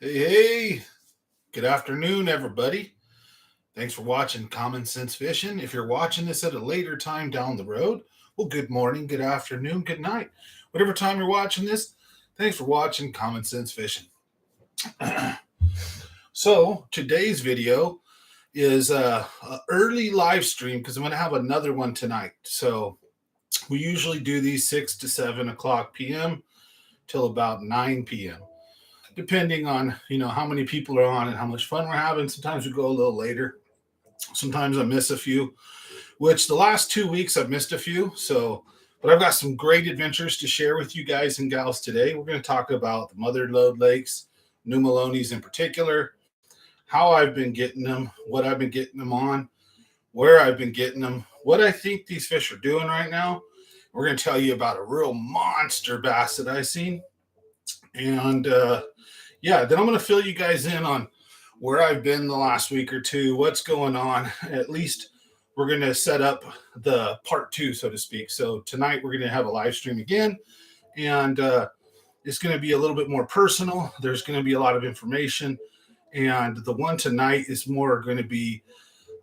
Hey, good afternoon, everybody. Thanks for watching Common Sense Fishing. If you're watching this at a later time down the road, well, good morning, good afternoon, good night. Whatever time you're watching this, thanks for watching Common Sense Fishing. So, today's video is a early live stream because I'm going to have another one tonight. So, we usually do these 6 to 7 o'clock p.m. till about 9 p.m. depending on how many people are on and how much fun we're having. Sometimes we go a little later. Sometimes I miss a few, which the last 2 weeks I've missed a few. But I've got some great adventures to share with you guys and gals today. We're going to talk about the mother lode lakes, new Melones in particular, how I've been getting them, what I've been getting them on, where I've been getting them, what I think these fish are doing right now. We're going to tell you about a real monster bass that I've seen. And then I'm going to fill you guys in on where I've been the last week or two, what's going on. At least we're going to set up the part two, so to speak. So tonight we're going to have a live stream again, and it's going to be a little bit more personal. There's going to be a lot of information, and the one tonight is more going to be,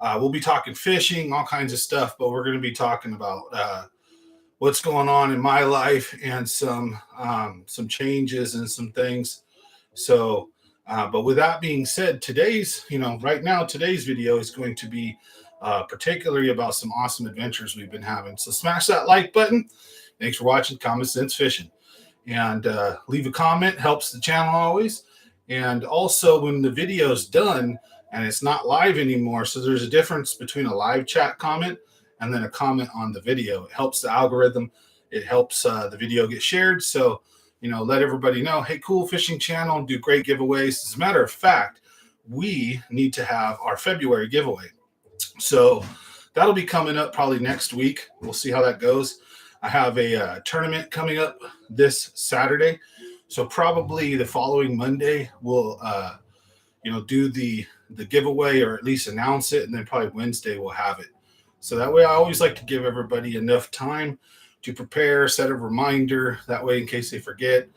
we'll be talking fishing, all kinds of stuff, but we're going to be talking about what's going on in my life and some changes and some things. So, but with that being said, today's video is going to be particularly about some awesome adventures we've been having. So smash that like button. Thanks for watching Common Sense Fishing. And leave a comment, helps the channel always. And also when the video's done and it's not live anymore, so there's a difference between a live chat comment and then a comment on the video. It helps the algorithm. It helps the video get shared. So, let everybody know, hey, cool fishing channel, do great giveaways. As a matter of fact, we need to have our February giveaway. So that'll be coming up probably next week. We'll see how that goes. I have a tournament coming up this Saturday. So probably the following Monday, we'll, do the giveaway or at least announce it. And then probably Wednesday we'll have it. So that way I always like to give everybody enough time to prepare, set a reminder. That way, in case they forget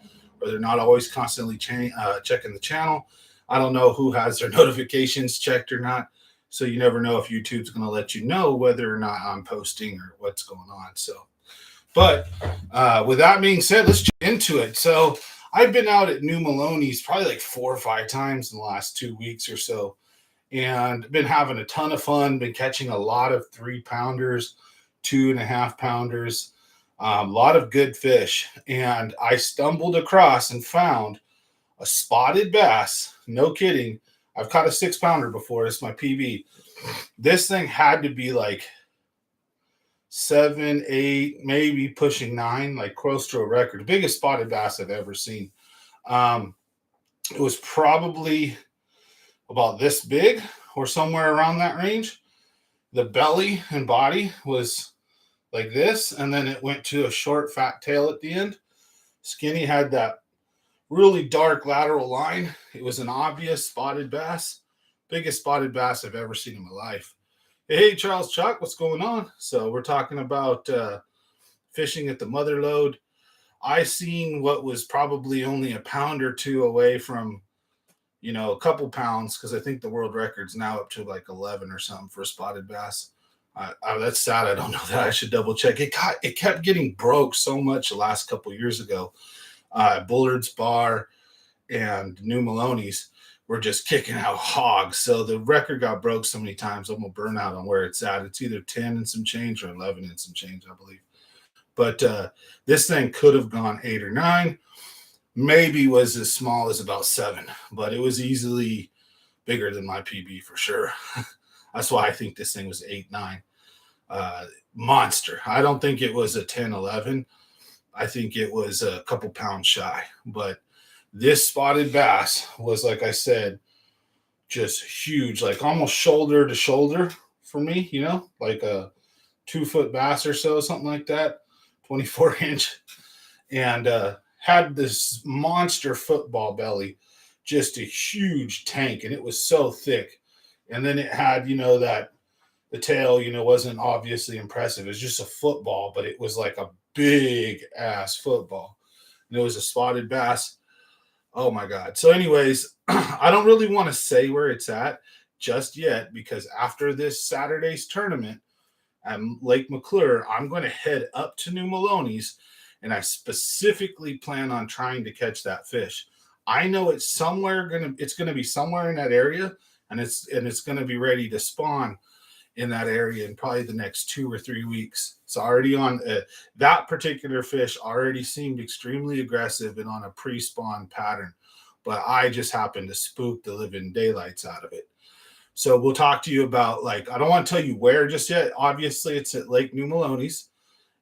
or they're not always constantly checking the channel. I don't know who has their notifications checked or not. So you never know if YouTube's going to let you know whether or not I'm posting or what's going on. So, but with that being said, let's get into it. So I've been out at New Melones probably like 4 or 5 times in the last 2 weeks or so. And been having a ton of fun, been catching a lot of 3-pounders, 2.5 pounders, a lot of good fish. And I stumbled across and found a spotted bass. No kidding. I've caught a 6-pounder before. It's my PB. This thing had to be like 7, 8, maybe pushing 9, like close to a record. The biggest spotted bass I've ever seen. It was probably about this big or somewhere around that range. The belly and body was like this, and then it went to a short fat tail at the end. Skinny had that really dark lateral line. It was an obvious spotted bass. Biggest spotted bass I've ever seen in my life. Hey, Charles Chuck, what's going on? So we're talking about fishing at the mother lode. I seen what was probably only a pound or two away from a couple pounds, because I think the world record's now up to like 11 or something for a spotted bass. That's sad. I don't know that. I should double check. It kept getting broke so much the last couple years ago. Bullard's Bar and New Melones were just kicking out hogs. So the record got broke so many times, I'm going to burn out on where it's at. It's either 10 and some change or 11 and some change, I believe. But this thing could have gone 8 or 9. Maybe was as small as about 7, but it was easily bigger than my PB for sure. That's why I think this thing was 8, 9. Monster. I don't think it was a 10, 11. I think it was a couple pounds shy. But this spotted bass was, like I said, just huge, like almost shoulder to shoulder for me, like a 2-foot bass or so, something like that, 24-inch. And had this monster football belly, just a huge tank, and it was so thick. And then it had, that the tail, wasn't obviously impressive. It was just a football, but it was like a big ass football. And it was a spotted bass. Oh my God. So, anyways, I don't really want to say where it's at just yet because after this Saturday's tournament at Lake McClure, I'm going to head up to New Melones, and I specifically plan on trying to catch that fish. I know it's gonna be somewhere in that area, and it's gonna be ready to spawn in that area in probably the next 2 or 3 weeks. It's already on that particular fish already seemed extremely aggressive and on a pre-spawn pattern, but I just happened to spook the living daylights out of it. So we'll talk to you about, like, I don't want to tell you where just yet. Obviously, it's at Lake New Melones.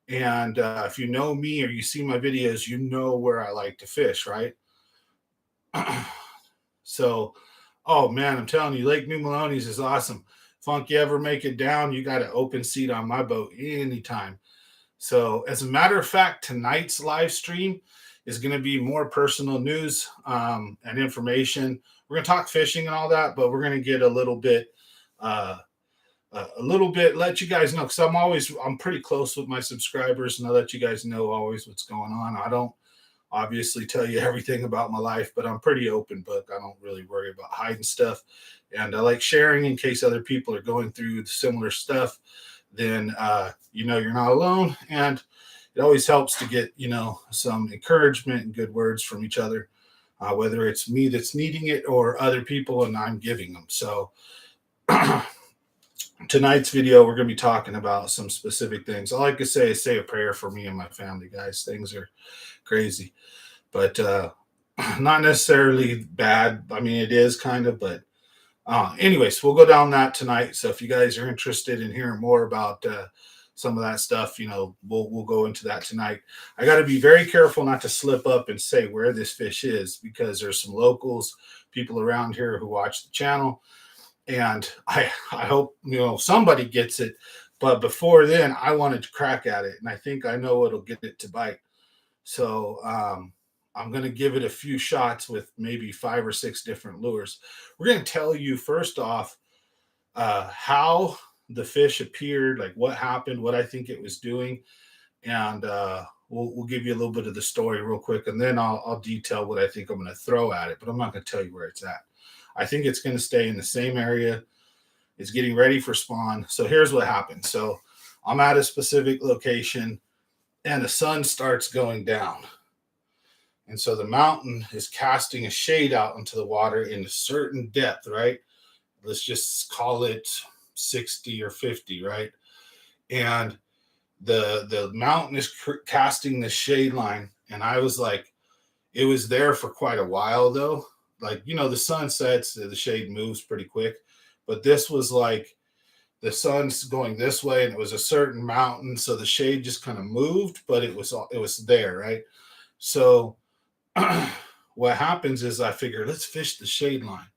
And if you know me or you see my videos, you know where I like to fish, right? So, oh man, I'm telling you, Lake New Melones is awesome. Funk, you ever make it down, you got an open seat on my boat anytime. So, as a matter of fact, tonight's live stream is going to be more personal news and information. We're going to talk fishing and all that, but we're going to get uh, a little bit, let you guys know, because I'm pretty close with my subscribers, and I let you guys know always what's going on. I don't obviously tell you everything about my life, but I'm pretty open book. I don't really worry about hiding stuff, and I like sharing in case other people are going through similar stuff. Then you're not alone, and it always helps to get some encouragement and good words from each other, whether it's me that's needing it or other people and I'm giving them. So tonight's video, we're going to be talking about some specific things. All I can say is say a prayer for me and my family, guys. Things are crazy, but not necessarily bad. I mean, it is kind of, but anyways, we'll go down that tonight. So if you guys are interested in hearing more about some of that stuff, we'll go into that tonight. I got to be very careful not to slip up and say where this fish is, because there's some locals, people around here who watch the channel, and I hope somebody gets it. But before then, I wanted to crack at it, and I think I know what'll get it to bite. So I'm going to give it a few shots with maybe 5 or 6 different lures. We're going to tell you first off how the fish appeared, like what happened, what I think it was doing, and we'll give you a little bit of the story real quick, and then I'll detail what I think I'm going to throw at it, but I'm not going to tell you where it's at. I think it's going to stay in the same area. It's getting ready for spawn. So here's what happened. So I'm at a specific location, and the sun starts going down. And so the mountain is casting a shade out into the water in a certain depth, right? Let's just call it 60 or 50, right? And the mountain is casting the shade line. And I was like, it was there for quite a while though. Like, the sun sets, the shade moves pretty quick. But this was like the sun's going this way, and it was a certain mountain. So the shade just kind of moved, but it was there, right? So what happens is I figure, let's fish the shade line.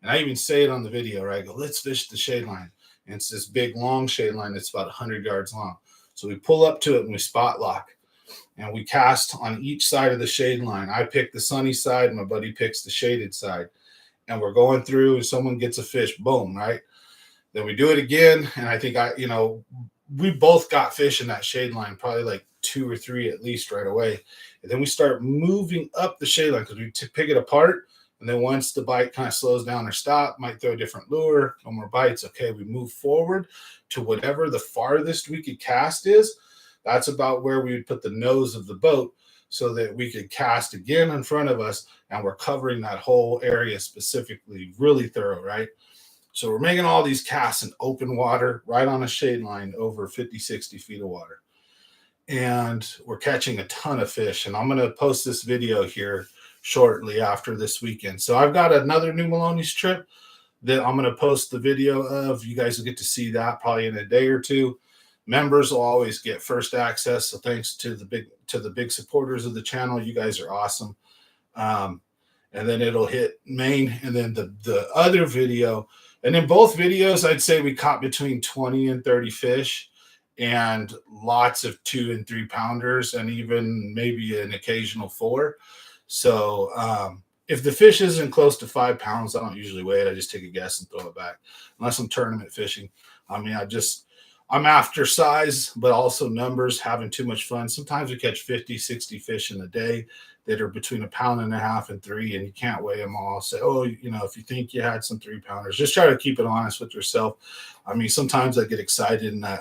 And I even say it on the video, right? I go, let's fish the shade line. And it's this big, long shade line that's about 100 yards long. So we pull up to it and we spot lock. And we cast on each side of the shade line. I pick the sunny side, and my buddy picks the shaded side. And we're going through, and someone gets a fish, boom, right? Then we do it again. And I think we both got fish in that shade line, probably like 2 or 3 at least right away. And then we start moving up the shade line because we pick it apart. And then once the bite kind of slows down or stop, might throw a different lure, no more bites. Okay, we move forward to whatever the farthest we could cast is. That's about where we would put the nose of the boat so that we could cast again in front of us, and we're covering that whole area specifically, really thorough, right? So we're making all these casts in open water, right on a shade line over 50, 60 feet of water. And we're catching a ton of fish. And I'm going to post this video here shortly after this weekend. So I've got another New Melones trip that I'm going to post the video of. You guys will get to see that probably in a day or two. Members will always get first access. So thanks to the big supporters of the channel. You guys are awesome. And then it'll hit main, and then the other video. And in both videos, I'd say we caught between 20 and 30 fish, and lots of 2 and 3 pounders, and even maybe an occasional 4. So if the fish isn't close to 5 pounds, I don't usually weigh it. I just take a guess and throw it back, unless I'm tournament fishing. I mean, I'm after size, but also numbers, having too much fun. Sometimes we catch 50, 60 fish in a day that are between a pound and a half and 3, and you can't weigh them all. Say, oh, if you think you had some 3 pounders, just try to keep it honest with yourself. I mean, sometimes I get excited and I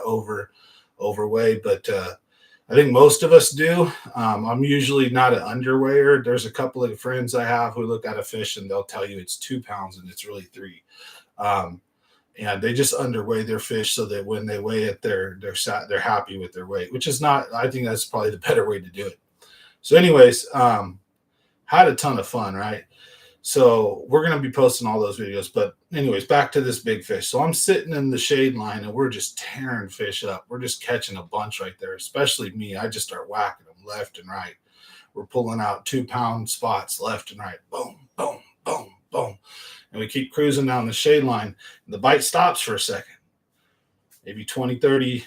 overweigh, but I think most of us do. I'm usually not an underweigher. There's a couple of friends I have who look at a fish and they'll tell you it's 2 pounds and it's really 3. Um, and they just underweigh their fish so that when they weigh it, they're happy with their weight, which is not. I think that's probably the better way to do it. So, anyways, had a ton of fun, right? So we're gonna be posting all those videos. But anyways, back to this big fish. So I'm sitting in the shade line and we're just tearing fish up. We're just catching a bunch right there, especially me. I just start whacking them left and right. We're pulling out 2-pound spots left and right. Boom, boom, boom, boom. And we keep cruising down the shade line. And the bite stops for a second, maybe 20, 30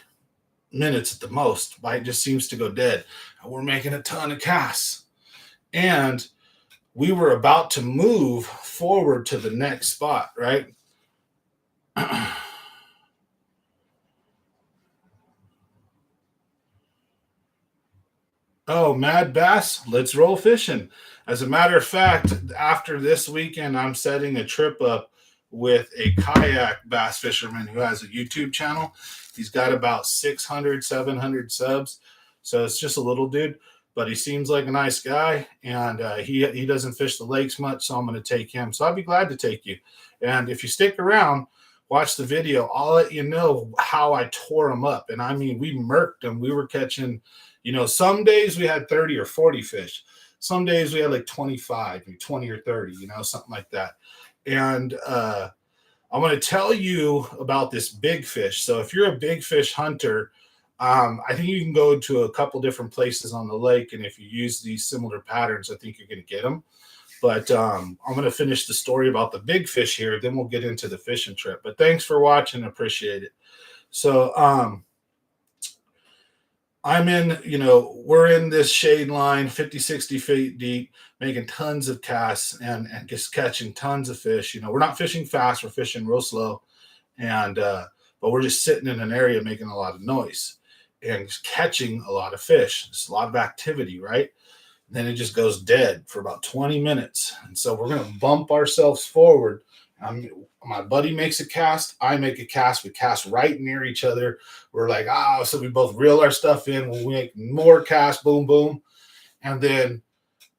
minutes at the most. Bite just seems to go dead. And we're making a ton of casts. And we were about to move forward to the next spot, right? Oh, Mad Bass, let's roll fishing. As a matter of fact, after this weekend, I'm setting a trip up with a kayak bass fisherman who has a YouTube channel. He's got about 600, 700 subs. So it's just a little dude, but he seems like a nice guy. And he doesn't fish the lakes much. So I'm going to take him. So I'd be glad to take you. And if you stick around, watch the video, I'll let you know how I tore him up. And I mean, we murked him. We were catching, some days we had 30 or 40 fish. Some days we had like 25, 20 or 30, something like that. And I'm going to tell you about this big fish. So if you're a big fish hunter, I think you can go to a couple different places on the lake. And if you use these similar patterns, I think you're going to get them. But I'm going to finish the story about the big fish here. Then we'll get into the fishing trip. But thanks for watching. Appreciate it. So we're in this shade line, 50, 60 feet deep, making tons of casts and just catching tons of fish. We're not fishing fast. We're fishing real slow. And but we're just sitting in an area making a lot of noise and just catching a lot of fish. There's a lot of activity, right? Then it just goes dead for about 20 minutes. And so we're going to bump ourselves forward. My buddy makes a cast. I make a cast. We cast right near each other. We're like, so we both reel our stuff in. We'll make more casts, boom, boom. And then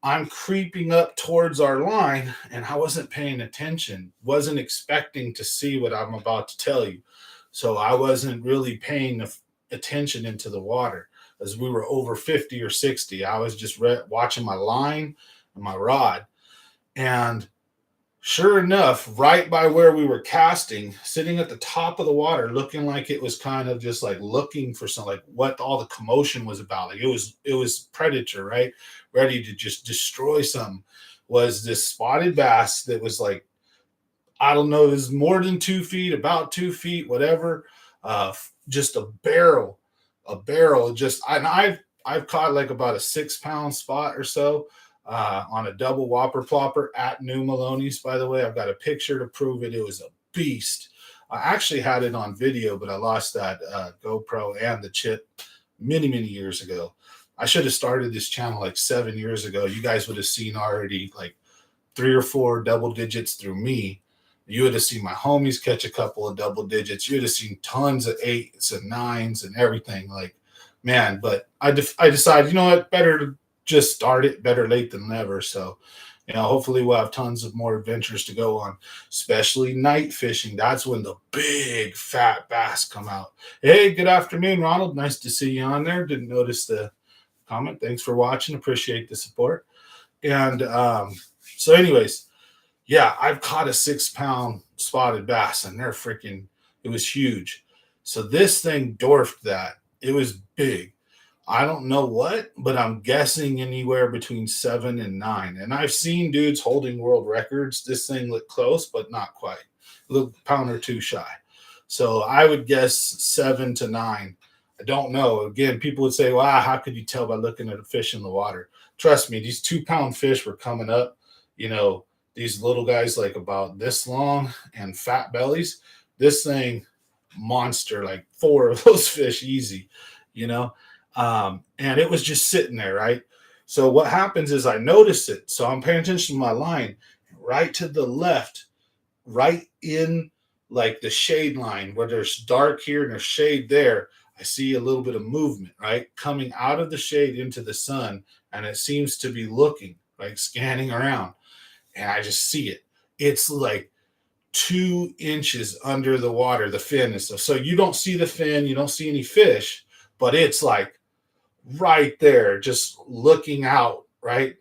I'm creeping up towards our line, and I wasn't paying attention, wasn't expecting to see what I'm about to tell you. So I wasn't really paying attention into the water. As we were over 50 or 60, I was just watching my line and my rod. And sure enough, right by where we were casting, sitting at the top of the water, looking like it was kind of just like looking for something, like what all the commotion was about. Like it was predator, right? Ready to just destroy something, was this spotted bass that was like, I don't know, it was more than 2 feet, about 2 feet, whatever. Just a barrel. I've caught like about a 6-pound spot or so on a double whopper plopper at New Melones. By the way, I've got a picture to prove it. It was a beast. I actually had it on video, but I lost that GoPro and the chip many, many years ago. I should have started this channel like 7 years ago. You guys would have seen already like 3 or 4 double digits through me. You would have seen my homies catch a couple of double digits. You would have seen tons of 8s and 9s and everything. Like, man, but I decided, better to just start it. Better late than never. So, hopefully we'll have tons of more adventures to go on, especially night fishing. That's when the big fat bass come out. Hey, good afternoon, Ronald. Nice to see you on there. Didn't notice the comment. Thanks for watching. Appreciate the support. And so anyways, yeah, I've caught a 6-pound spotted bass, and it was huge. So this thing dwarfed that. It was big. I don't know what, but I'm guessing anywhere between 7 and 9. And I've seen dudes holding world records. This thing looked close, but not quite. A little pound or two shy. So I would guess 7 to 9. I don't know. Again, people would say, wow, how could you tell by looking at a fish in the water? Trust me, these 2-pound fish were coming up. These little guys like about this long and fat bellies. This thing, monster, like 4 of those fish easy, you know. And it was just sitting there, right? So what happens is I notice it. So I'm paying attention to my line. Right to the left, right in like the shade line where there's dark here and there's shade there, I see a little bit of movement, right? Coming out of the shade into the sun, and it seems to be looking, like scanning around. And I just see it. It's like 2 inches under the water, the fin and stuff. So you don't see the fin, you don't see any fish, but it's like right there, just looking out, right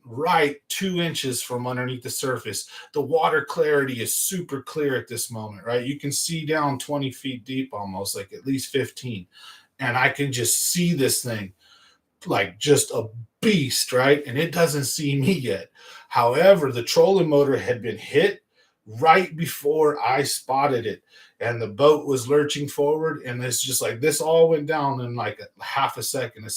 2 inches from underneath the surface. The water clarity is super clear at this moment, right? You can see down 20 feet deep, almost like at least 15. And I can just see this thing like just a beast, right? And it doesn't see me yet. However, the trolling motor had been hit right before I spotted it, and the boat was lurching forward, and it's just like this all went down in like a half a second.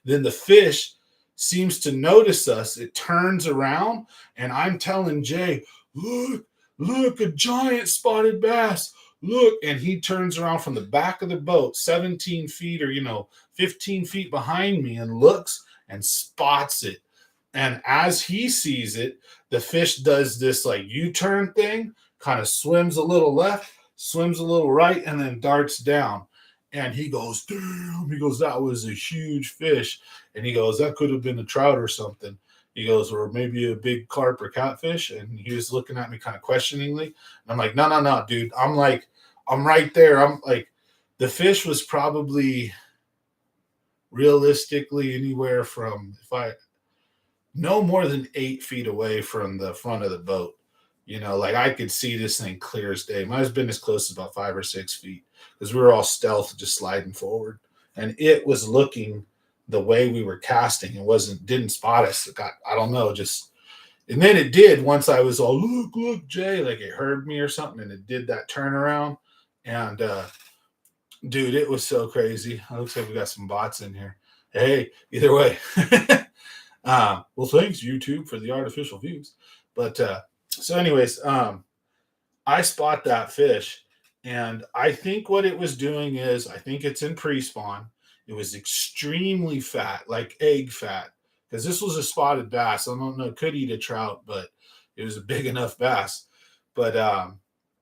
Then the fish seems to notice us. It turns around, and I'm telling Jay, look, a giant spotted bass. Look, and he turns around from the back of the boat, 17 feet or 15 feet behind me, and looks and spots it. And as he sees it, the fish does this like U-turn thing, kind of swims a little left, swims a little right, and then darts down. And he goes, damn, he goes, that was a huge fish. And he goes, that could have been a trout or something. He goes, or maybe a big carp or catfish. And he was looking at me kind of questioningly. And I'm like, no, dude. I'm like, I'm right there. I'm like, the fish was probably realistically anywhere from, no more than 8 feet away from the front of the boat. Like I could see this thing clear as day. Might have been as close as about 5 or 6 feet because we were all stealth, just sliding forward. And it was looking the way we were casting. It didn't spot us. It got, I don't know, just, and then it did once I was all, look, Jay, like it heard me or something, and it did that turnaround. And dude, it was so crazy. It looks like we got some bots in here. Hey, either way. Well, thanks YouTube for the artificial views. But so anyways, I spot that fish, and I think what it was doing is, I think it's in pre-spawn. It was extremely fat, like egg fat, because this was a spotted bass. I don't know, could eat a trout, but it was a big enough bass. But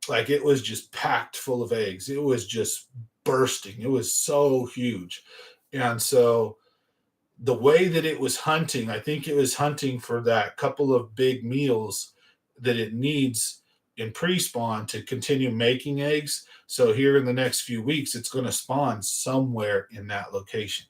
like it was just packed full of eggs. It was just bursting. It was so huge. And so the way that it was hunting, I think it was hunting for that couple of big meals that it needs in pre-spawn to continue making eggs. So here in the next few weeks, it's going to spawn somewhere in that location.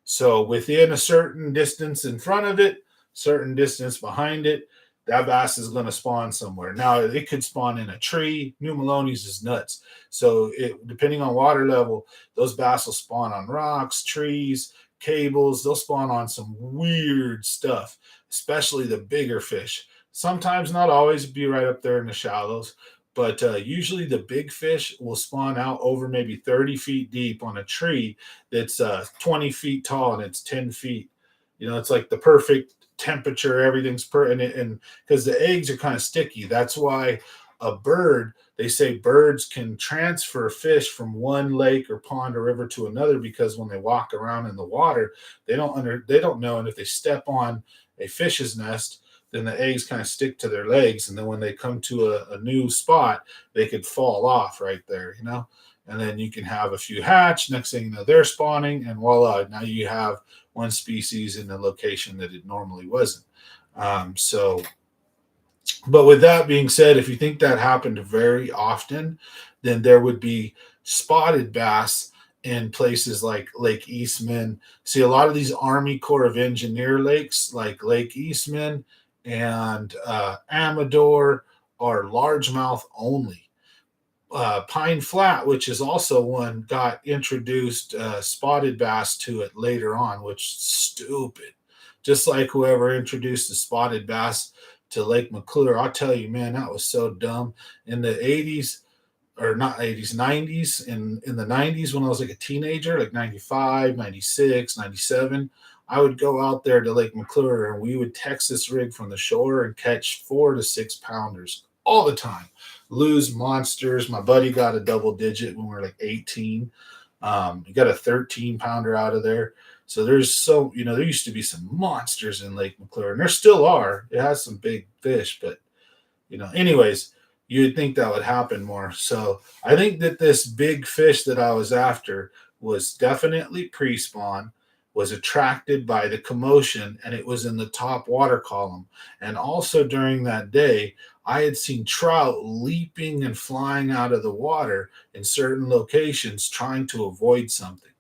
So within a certain distance in front of it, certain distance behind it, that bass is going to spawn somewhere. Now, it could spawn in a tree. New Melones is nuts. So depending on water level, those bass will spawn on rocks, trees, cables. They'll spawn on some weird stuff, especially the bigger fish. Sometimes, not always, be right up there in the shallows, but usually the big fish will spawn out over maybe 30 feet deep on a tree that's 20 feet tall and it's 10 feet. It's like the perfect temperature. Everything's and because the eggs are kind of sticky. That's why they say birds can transfer fish from one lake or pond or river to another, because when they walk around in the water, they don't know, and if they step on a fish's nest, then the eggs kind of stick to their legs, and then when they come to a new spot, they could fall off right there, and then you can have a few hatch. Next thing you know, they're spawning, and voila, now you have one species in the location that it normally wasn't. But with that being said, if you think that happened very often, then there would be spotted bass in places like Lake Eastman. See, a lot of these Army Corps of Engineer lakes, like Lake Eastman and Amador, are largemouth only. Pine Flat, which is also one, got introduced spotted bass to it later on, which is stupid. Just like whoever introduced the spotted bass to Lake McClure, I'll tell you, man, that was so dumb. In the 80s, or not 80s, 90s, in the 90s, when I was like a teenager, like 95, 96, 97, I would go out there to Lake McClure, and we would Texas rig from the shore and catch 4 to 6 pounders all the time. Lose monsters. My buddy got a double digit when we were like 18. He got a 13 pounder out of there. So there's there used to be some monsters in Lake McClure, and there still are. It has some big fish, but anyways, you'd think that would happen more. So I think that this big fish that I was after was definitely pre-spawn, was attracted by the commotion, and it was in the top water column. And also during that day, I had seen trout leaping and flying out of the water in certain locations trying to avoid something.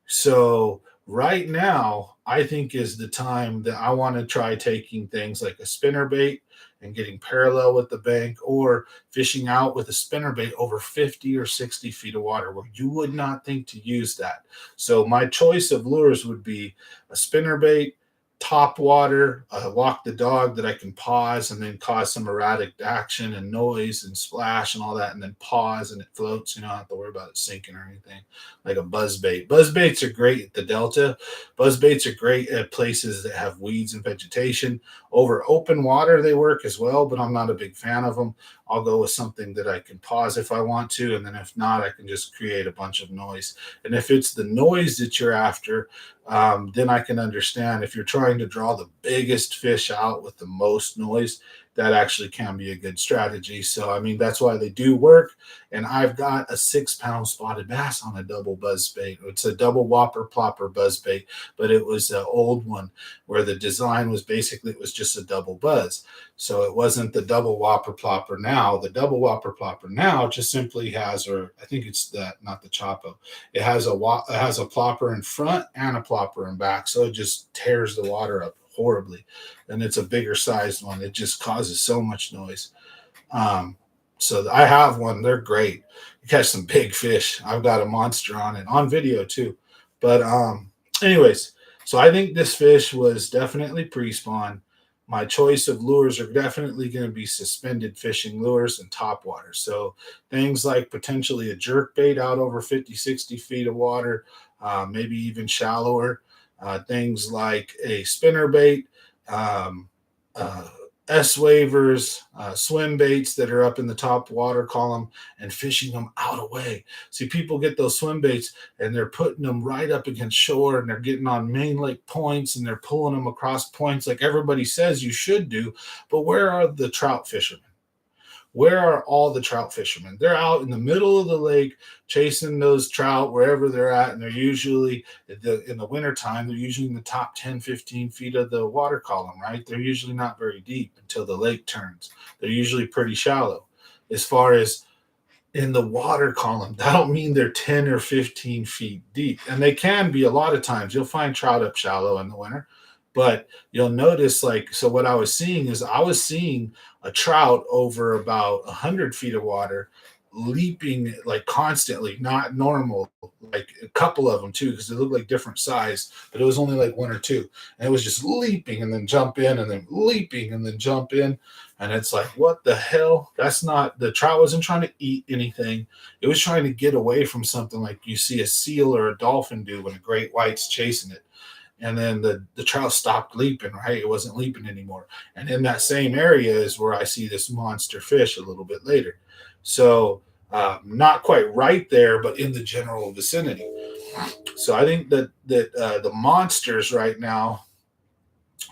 So right now, I think is the time that I want to try taking things like a spinner bait and getting parallel with the bank, or fishing out with a spinner bait over 50 or 60 feet of water where you would not think to use that. So my choice of lures would be a spinner bait, top water, walk the dog that I can pause and then cause some erratic action and noise and splash and all that, and then pause and it floats. You don't have to worry about it sinking or anything, like a buzz bait. Buzz baits are great at the Delta. Buzz baits are great at places that have weeds and vegetation. Over open water, they work as well, but I'm not a big fan of them. I'll go with something that I can pause if I want to, and then if not, I can just create a bunch of noise. And if it's the noise that you're after, then I can understand if you're trying to draw the biggest fish out with the most noise, that actually can be a good strategy. So, I mean, that's why they do work. And I've got a 6-pound spotted bass on a double buzz bait. It's a double whopper plopper buzz bait, but it was an old one where the design was basically, it was just a double buzz. So it wasn't the double whopper plopper now. The double whopper plopper now just simply has, or I think it's that, not the Chapo. It has a plopper in front and a plopper in back. So it just tears the water up horribly. And it's a bigger sized one. It just causes so much noise. So I have one. They're great. You catch some big fish. I've got a monster on it on video too. But anyways, so I think this fish was definitely pre-spawn. My choice of lures are definitely going to be suspended fishing lures and top water. So things like potentially a jerk bait out over 50, 60 feet of water, maybe even shallower. Things like a spinner bait, S-wavers, swim baits that are up in the top water column, and fishing them out away. See, people get those swim baits and they're putting them right up against shore, and they're getting on main lake points and they're pulling them across points like everybody says you should do. But where are the trout fishermen? Where are all the trout fishermen? They're out in the middle of the lake chasing those trout wherever they're at. And they're usually, in the wintertime, they're usually in the top 10, 15 feet of the water column, right? They're usually not very deep until the lake turns. They're usually pretty shallow. As far as in the water column, that don't mean they're 10 or 15 feet deep. And they can be a lot of times. You'll find trout up shallow in the winter. But you'll notice, so what I was seeing is I was seeing a trout over about 100 feet of water leaping like constantly, not normal, like a couple of them too, because they look like different size, but it was only like one or two. And it was just leaping and then jump in and then leaping and then jump in. And it's like, what the hell? That's not, the trout wasn't trying to eat anything. It was trying to get away from something like you see a seal or a dolphin do when a great white's chasing it. And then the trout stopped leaping, right? It wasn't leaping anymore. And in that same area is where I see this monster fish a little bit later. So not quite right there, but in the general vicinity. So I think that the monsters right now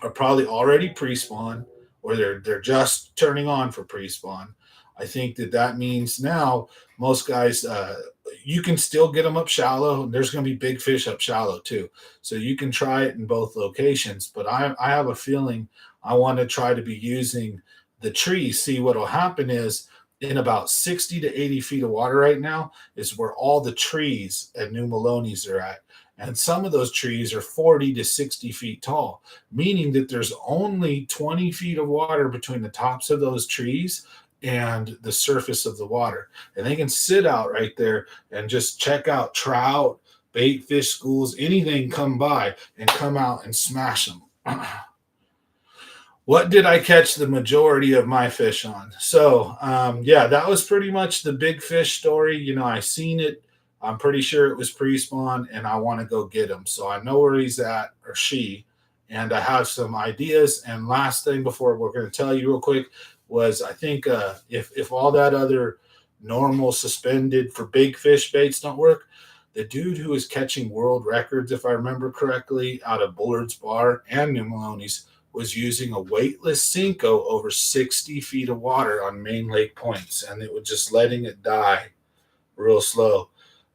are probably already pre-spawn, or they're just turning on for pre-spawn. I think that means now most guys, you can still get them up shallow. There's going to be big fish up shallow too. So you can try it in both locations. But I have a feeling I want to try to be using the trees. See, what will happen is in about 60 to 80 feet of water right now is where all the trees at New Melones are at. And some of those trees are 40 to 60 feet tall, meaning that there's only 20 feet of water between the tops of those trees and the surface of the water. And they can sit out right there and just check out trout, bait fish schools, anything come by and come out and smash them. What did I catch the majority of my fish on? So, yeah, that was pretty much the big fish story. I seen it. I'm pretty sure it was pre-spawn, and I want to go get him. So I know where he's at, or she, and I have some ideas. And last thing before we're going to tell you real quick was I think if all that other normal suspended for big fish baits don't work, the dude who is catching world records, if I remember correctly, out of Bullard's Bar and New Melones, was using a weightless Cinco over 60 feet of water on main lake points, and it was just letting it die real slow.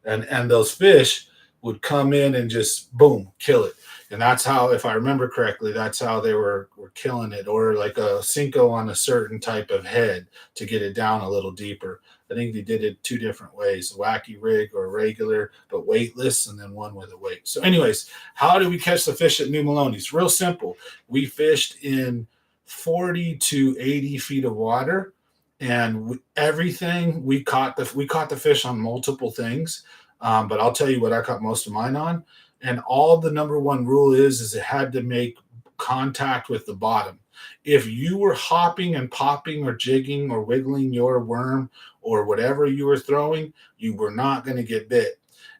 And those fish would come in and just boom, kill it. And that's how, if I remember correctly, that's how they were killing it, or like a Cinco on a certain type of head to get it down a little deeper. I think they did it two different ways: a wacky rig or regular, but weightless, and then one with a weight. So, anyways, how do we catch the fish at New Melones? Real simple. We fished in 40 to 80 feet of water, and everything we caught the fish on multiple things. But I'll tell you what I caught most of mine on. And all the number one rule is it had to make contact with the bottom. If you were hopping and popping or jigging or wiggling your worm or whatever you were throwing, you were not going to get bit.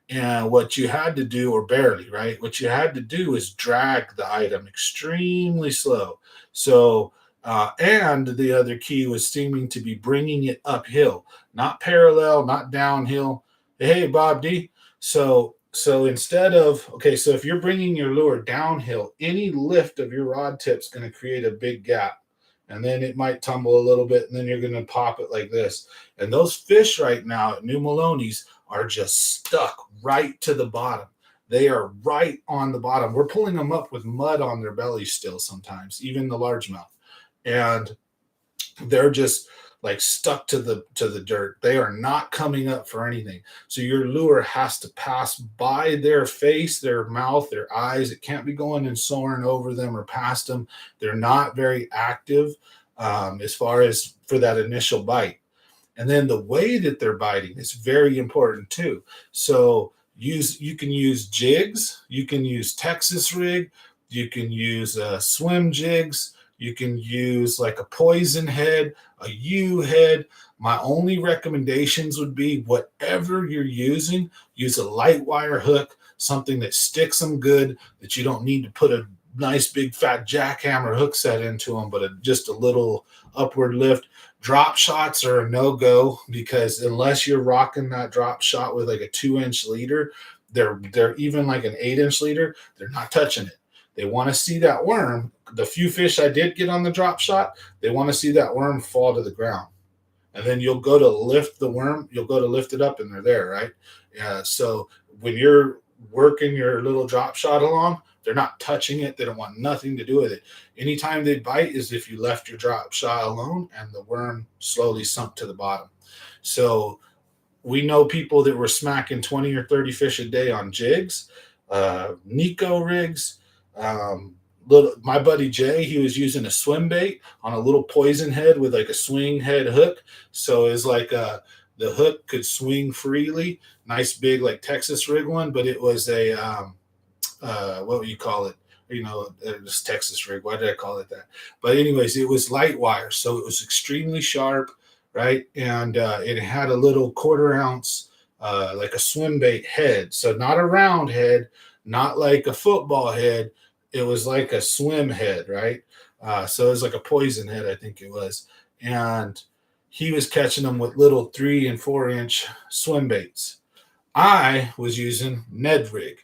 And what you had to do, or barely, right? What you had to do is drag the item extremely slow. So, and the other key was seeming to be bringing it uphill, not parallel, not downhill. Hey, Bob D. So instead of, okay, so if you're bringing your lure downhill, any lift of your rod tip's going to create a big gap, and then it might tumble a little bit, and then you're going to pop it like this. And those fish right now at New Melones are just stuck right to the bottom. They are right on the bottom. We're pulling them up with mud on their bellies still sometimes, even the largemouth. And they're just like stuck to the dirt. They are not coming up for anything. So your lure has to pass by their face, their mouth, their eyes. It can't be going and soaring over them or past them. They're not very active as far as for that initial bite. And then the way that they're biting is very important too. So you can use jigs, you can use Texas rig, you can use swim jigs, you can use like a poison head, a U head. My only recommendations would be whatever you're using, use a light wire hook, something that sticks them good, that you don't need to put a nice big fat jackhammer hook set into them, but just a little upward lift. Drop shots are a no-go, because unless you're rocking that drop shot with like a 2-inch leader, they're even like an 8-inch leader, they're not touching it. They want to see that worm. The few fish I did get on the drop shot, they want to see that worm fall to the ground. And then you'll go to lift the worm, you'll go to lift it up, and they're there, right? So when you're working your little drop shot along, they're not touching it. They don't want nothing to do with it. Anytime they bite is if you left your drop shot alone and the worm slowly sunk to the bottom. So we know people that were smacking 20 or 30 fish a day on jigs, Nico rigs. My buddy Jay, he was using a swim bait on a little poison head with like a swing head hook. So it's like the hook could swing freely. Nice big like Texas rig one, but it was a what would you call it? It's Texas rig. Why did I call it that? But anyways, it was light wire, so it was extremely sharp, right? And it had a little 1/4 ounce, like a swim bait head. So not a round head, not like a football head. It was like a swim head, right? So it was like a poison head, I think it was. And he was catching them with little 3 and 4-inch swim baits. I was using Ned rig.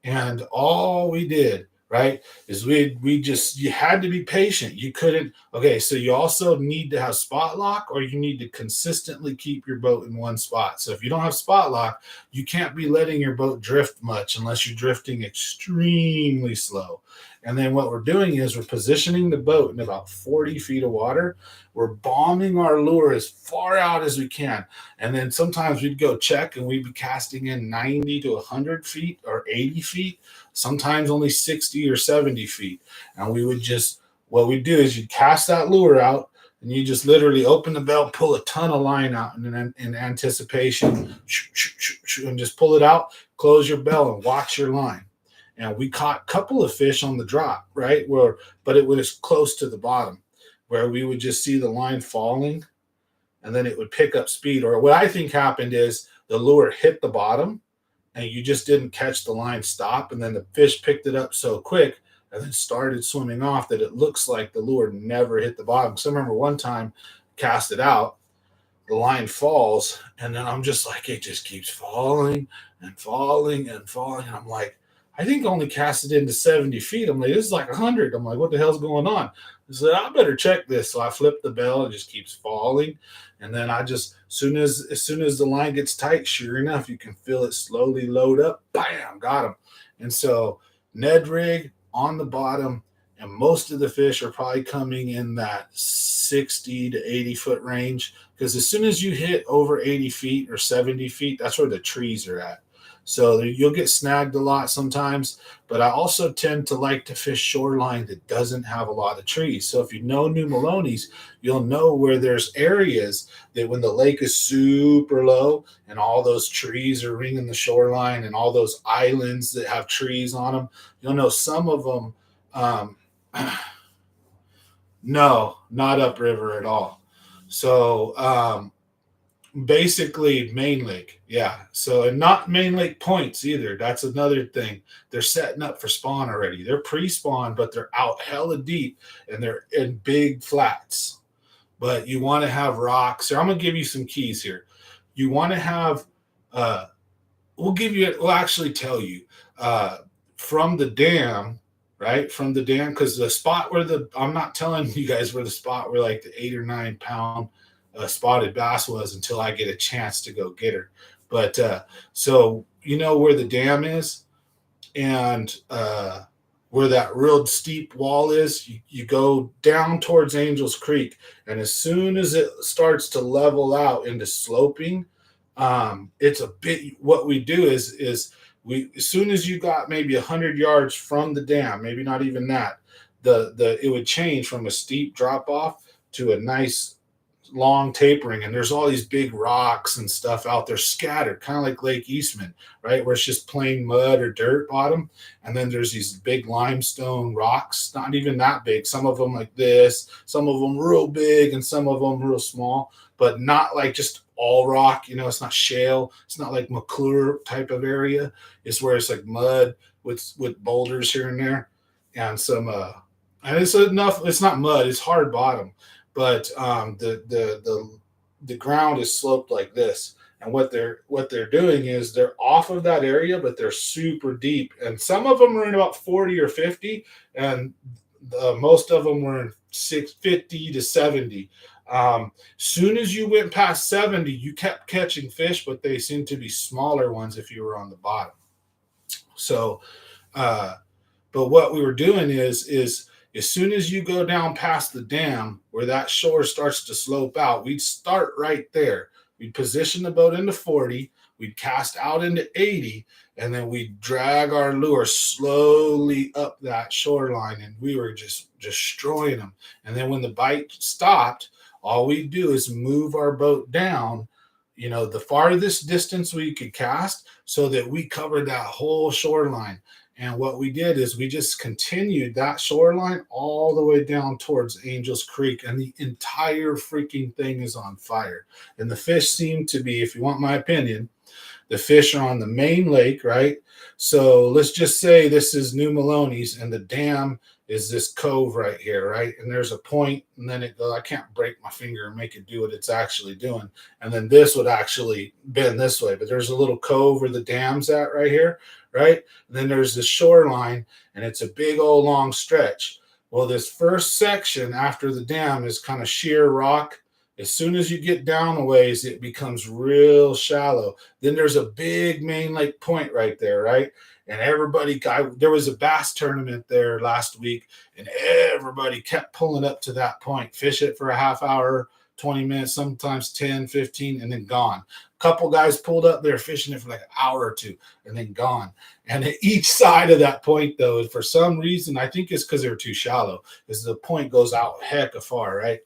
And all we did, right, is you had to be patient. You couldn't, okay, so you also need to have spot lock, or you need to consistently keep your boat in one spot. So if you don't have spot lock, you can't be letting your boat drift much unless you're drifting extremely slow. And then what we're doing is we're positioning the boat in about 40 feet of water. We're bombing our lure as far out as we can. And then sometimes we'd go check and we'd be casting in 90 to 100 feet or 80 feet, sometimes only 60 or 70 feet. And we would just, what we do is you cast that lure out, and you just literally open the belt, pull a ton of line out in anticipation, and just pull it out, close your bell, and watch your line. And we caught a couple of fish on the drop, right? But it was close to the bottom, where we would just see the line falling, and then it would pick up speed. Or what I think happened is the lure hit the bottom, and you just didn't catch the line stop, and then the fish picked it up so quick, and then started swimming off, that it looks like the lure never hit the bottom. So I remember one time, cast it out, the line falls, and then I'm just like, it just keeps falling and falling and falling. And I'm like, I think I only cast it into 70 feet. I'm like, this is like 100. I'm like, what the hell's going on? I said, I better check this. So I flip the bell, it just keeps falling. And then I just, as soon as the line gets tight, sure enough, you can feel it slowly load up. Bam, got him. And so Ned rig on the bottom, and most of the fish are probably coming in that 60 to 80 foot range, because as soon as you hit over 80 feet or 70 feet, that's where the trees are at. So you'll get snagged a lot sometimes, but I also tend to like to fish shoreline that doesn't have a lot of trees. So if you know New Melones, you'll know where there's areas that when the lake is super low and all those trees are ringing the shoreline and all those islands that have trees on them, you'll know some of them. Um, no, not upriver at all. So basically main lake, yeah. So, and not main lake points either. That's another thing. They're setting up for spawn already. They're pre-spawn, but they're out hella deep and they're in big flats. But you want to have rocks. So I'm gonna give you some keys here. You want to have we'll actually tell you uh from the dam, right? From the dam, because the spot where I'm not telling you guys where the spot where like the 8 or 9 pound spotted bass was until I get a chance to go get her. But so you know where the dam is, and where that real steep wall is, you go down towards Angels Creek, and as soon as it starts to level out into sloping, it's a bit. What we do is we, as soon as you got maybe 100 yards from the dam, maybe not even that, the it would change from a steep drop off to a nice long tapering, and there's all these big rocks and stuff out there scattered, kind of like Lake Eastman, right, where it's just plain mud or dirt bottom, and then there's these big limestone rocks, not even that big, some of them like this, some of them real big, and some of them real small, but not like just all rock, it's not shale, it's not like McClure type of area. It's where it's like mud with boulders here and there, and some and it's not mud, it's hard bottom, but the ground is sloped like this. And what they're doing is they're off of that area, but they're super deep. And some of them are in about 40 or 50, and most of them were in 650 to 70. Soon as you went past 70, you kept catching fish, but they seemed to be smaller ones if you were on the bottom. So, but what we were doing is as soon as you go down past the dam where that shore starts to slope out, we'd start right there. We'd position the boat into 40, we'd cast out into 80, and then we'd drag our lure slowly up that shoreline, and we were just destroying them. And then when the bite stopped, all we do is move our boat down, the farthest distance we could cast, so that we covered that whole shoreline. And what we did is we just continued that shoreline all the way down towards Angels Creek, and the entire freaking thing is on fire. And the fish seem to be, if you want my opinion, the fish are on the main lake, right? So let's just say this is New Melones, and the dam is this cove right here, right? And there's a point, and then it goes, I can't break my finger and make it do what it's actually doing. And then this would actually bend this way, but there's a little cove where the dam's at right here, right? And then there's the shoreline, and it's a big old long stretch. Well, this first section after the dam is kind of sheer rock. As soon as you get down a ways, it becomes real shallow. Then there's a big main lake point right there, right? And there was a bass tournament there last week, and everybody kept pulling up to that point, fish it for a half hour, 20 minutes, sometimes 10, 15, and then gone. A couple guys pulled up there fishing it for like an hour or two and then gone. And at each side of that point, though, for some reason, I think it's because they were too shallow, is the point goes out heck afar, right?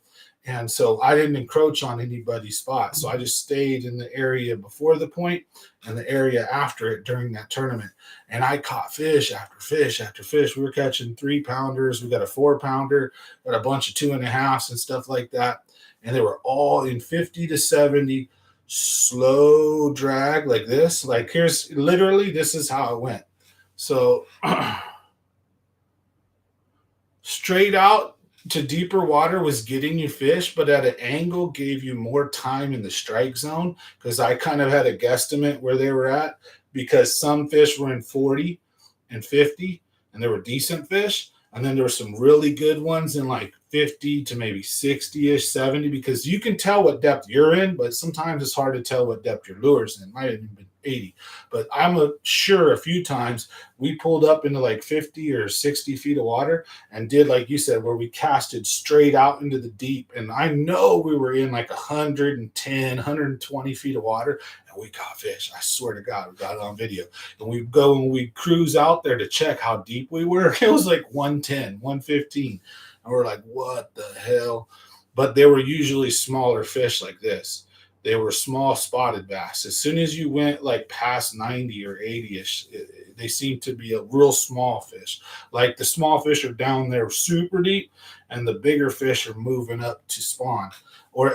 And so I didn't encroach on anybody's spot. So I just stayed in the area before the point and the area after it during that tournament. And I caught fish after fish after fish. We were catching 3-pounders. We got a 4-pounder, got a bunch of 2.5s and stuff like that. And they were all in 50 to 70 slow drag like this. Like here's literally, this is how it went. So Straight out to deeper water was getting you fish, but at an angle gave you more time in the strike zone because I kind of had a guesstimate where they were at because some fish were in 40 and 50 and they were decent fish. And then there were some really good ones in like 50 to maybe 60 ish, 70, because you can tell what depth you're in, but sometimes it's hard to tell what depth your lure's in. It might have even been 80. But I'm sure a few times we pulled up into like 50 or 60 feet of water and did, like you said, where we casted straight out into the deep. And I know we were in like 110, 120 feet of water and we caught fish. I swear to God, we got it on video. And we go and we cruise out there to check how deep we were. It was like 110, 115. And we're like, what the hell? But they were usually smaller fish like this. They were small spotted bass. As soon as you went like past 90 or 80-ish, they seemed to be a real small fish. Like the small fish are down there super deep and the bigger fish are moving up to spawn.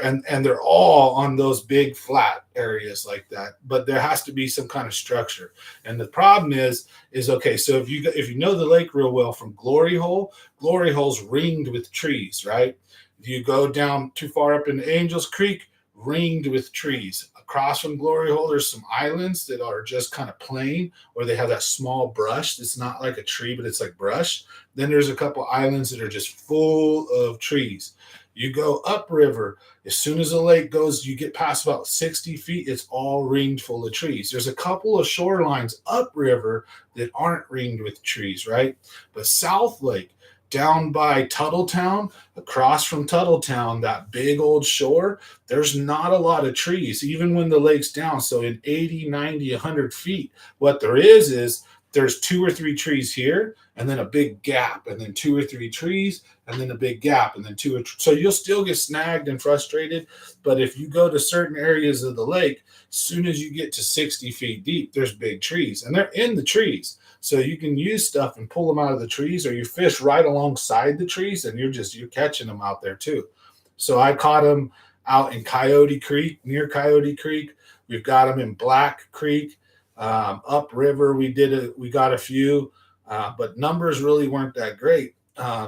And they're all on those big flat areas like that. But there has to be some kind of structure. And the problem is okay, so if you know the lake real well from Glory Hole's ringed with trees, right? If you go down too far up into Angels Creek, ringed with trees. Across from Glory Hole, there's some islands that are just kind of plain, where they have that small brush. It's not like a tree, but it's like brush. Then there's a couple islands that are just full of trees. You go upriver, as soon as the lake goes, you get past about 60 feet, it's all ringed full of trees. There's a couple of shorelines upriver that aren't ringed with trees, right? But South Lake, down by Tuttletown, across from Tuttletown, that big old shore, there's not a lot of trees, even when the lake's down. So in 80, 90, 100 feet, what there is there's 2 or 3 trees here, and then a big gap, and then 2 or 3 trees, and then a big gap, and then 2 or 3. So you'll still get snagged and frustrated. But if you go to certain areas of the lake, as soon as you get to 60 feet deep, there's big trees, and they're in the trees. So you can use stuff and pull them out of the trees, or you fish right alongside the trees, and you're catching them out there too. So I caught them out in Coyote Creek, near Coyote Creek. We've got them in Black Creek, upriver. We got a few, but numbers really weren't that great.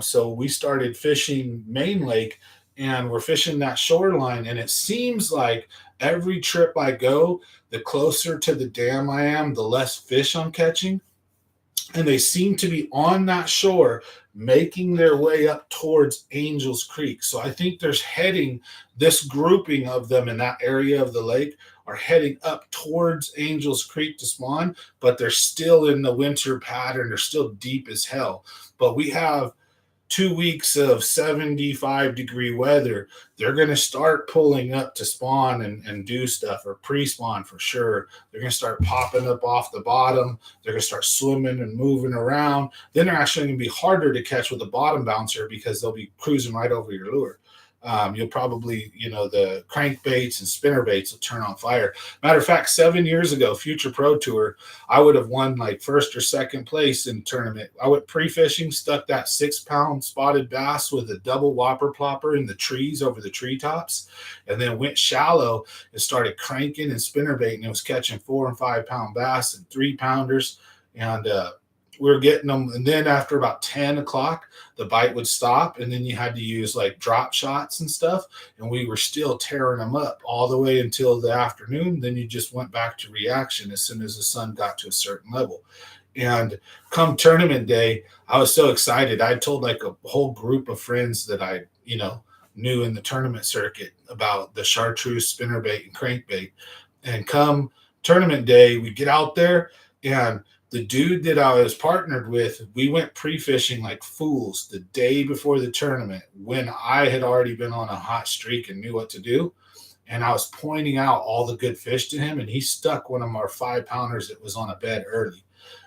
So we started fishing Main Lake, and we're fishing that shoreline. And it seems like every trip I go, the closer to the dam I am, the less fish I'm catching. And they seem to be on that shore making their way up towards Angels Creek. So I think this grouping of them in that area of the lake are heading up towards Angels Creek to spawn, but they're still in the winter pattern. They're still deep as hell. But we have 2 weeks of 75-degree weather. They're going to start pulling up to spawn and do stuff, or pre-spawn for sure. They're going to start popping up off the bottom. They're going to start swimming and moving around. Then they're actually going to be harder to catch with a bottom bouncer because they'll be cruising right over your lure. You'll probably, the crankbaits and spinner baits will turn on fire. Matter of fact, 7 years ago, Future Pro Tour, I would have won like first or second place in the tournament. I went pre-fishing, stuck that 6-pound spotted bass with a double whopper plopper in the trees over the treetops, and then went shallow and started cranking and spinner baiting. It was catching 4 and 5 pound bass and 3-pounders. And, we were getting them, and then after about 10 o'clock, the bite would stop, and then you had to use like drop shots and stuff, and we were still tearing them up all the way until the afternoon. Then you just went back to reaction as soon as the sun got to a certain level. And come tournament day, I was so excited. I told like a whole group of friends that I, knew in the tournament circuit about the chartreuse, spinnerbait, and crankbait. And come tournament day, we get out there, and the dude that I was partnered with, we went pre-fishing like fools the day before the tournament when I had already been on a hot streak and knew what to do. And I was pointing out all the good fish to him, and he stuck one of our 5-pounders that was on a bed early.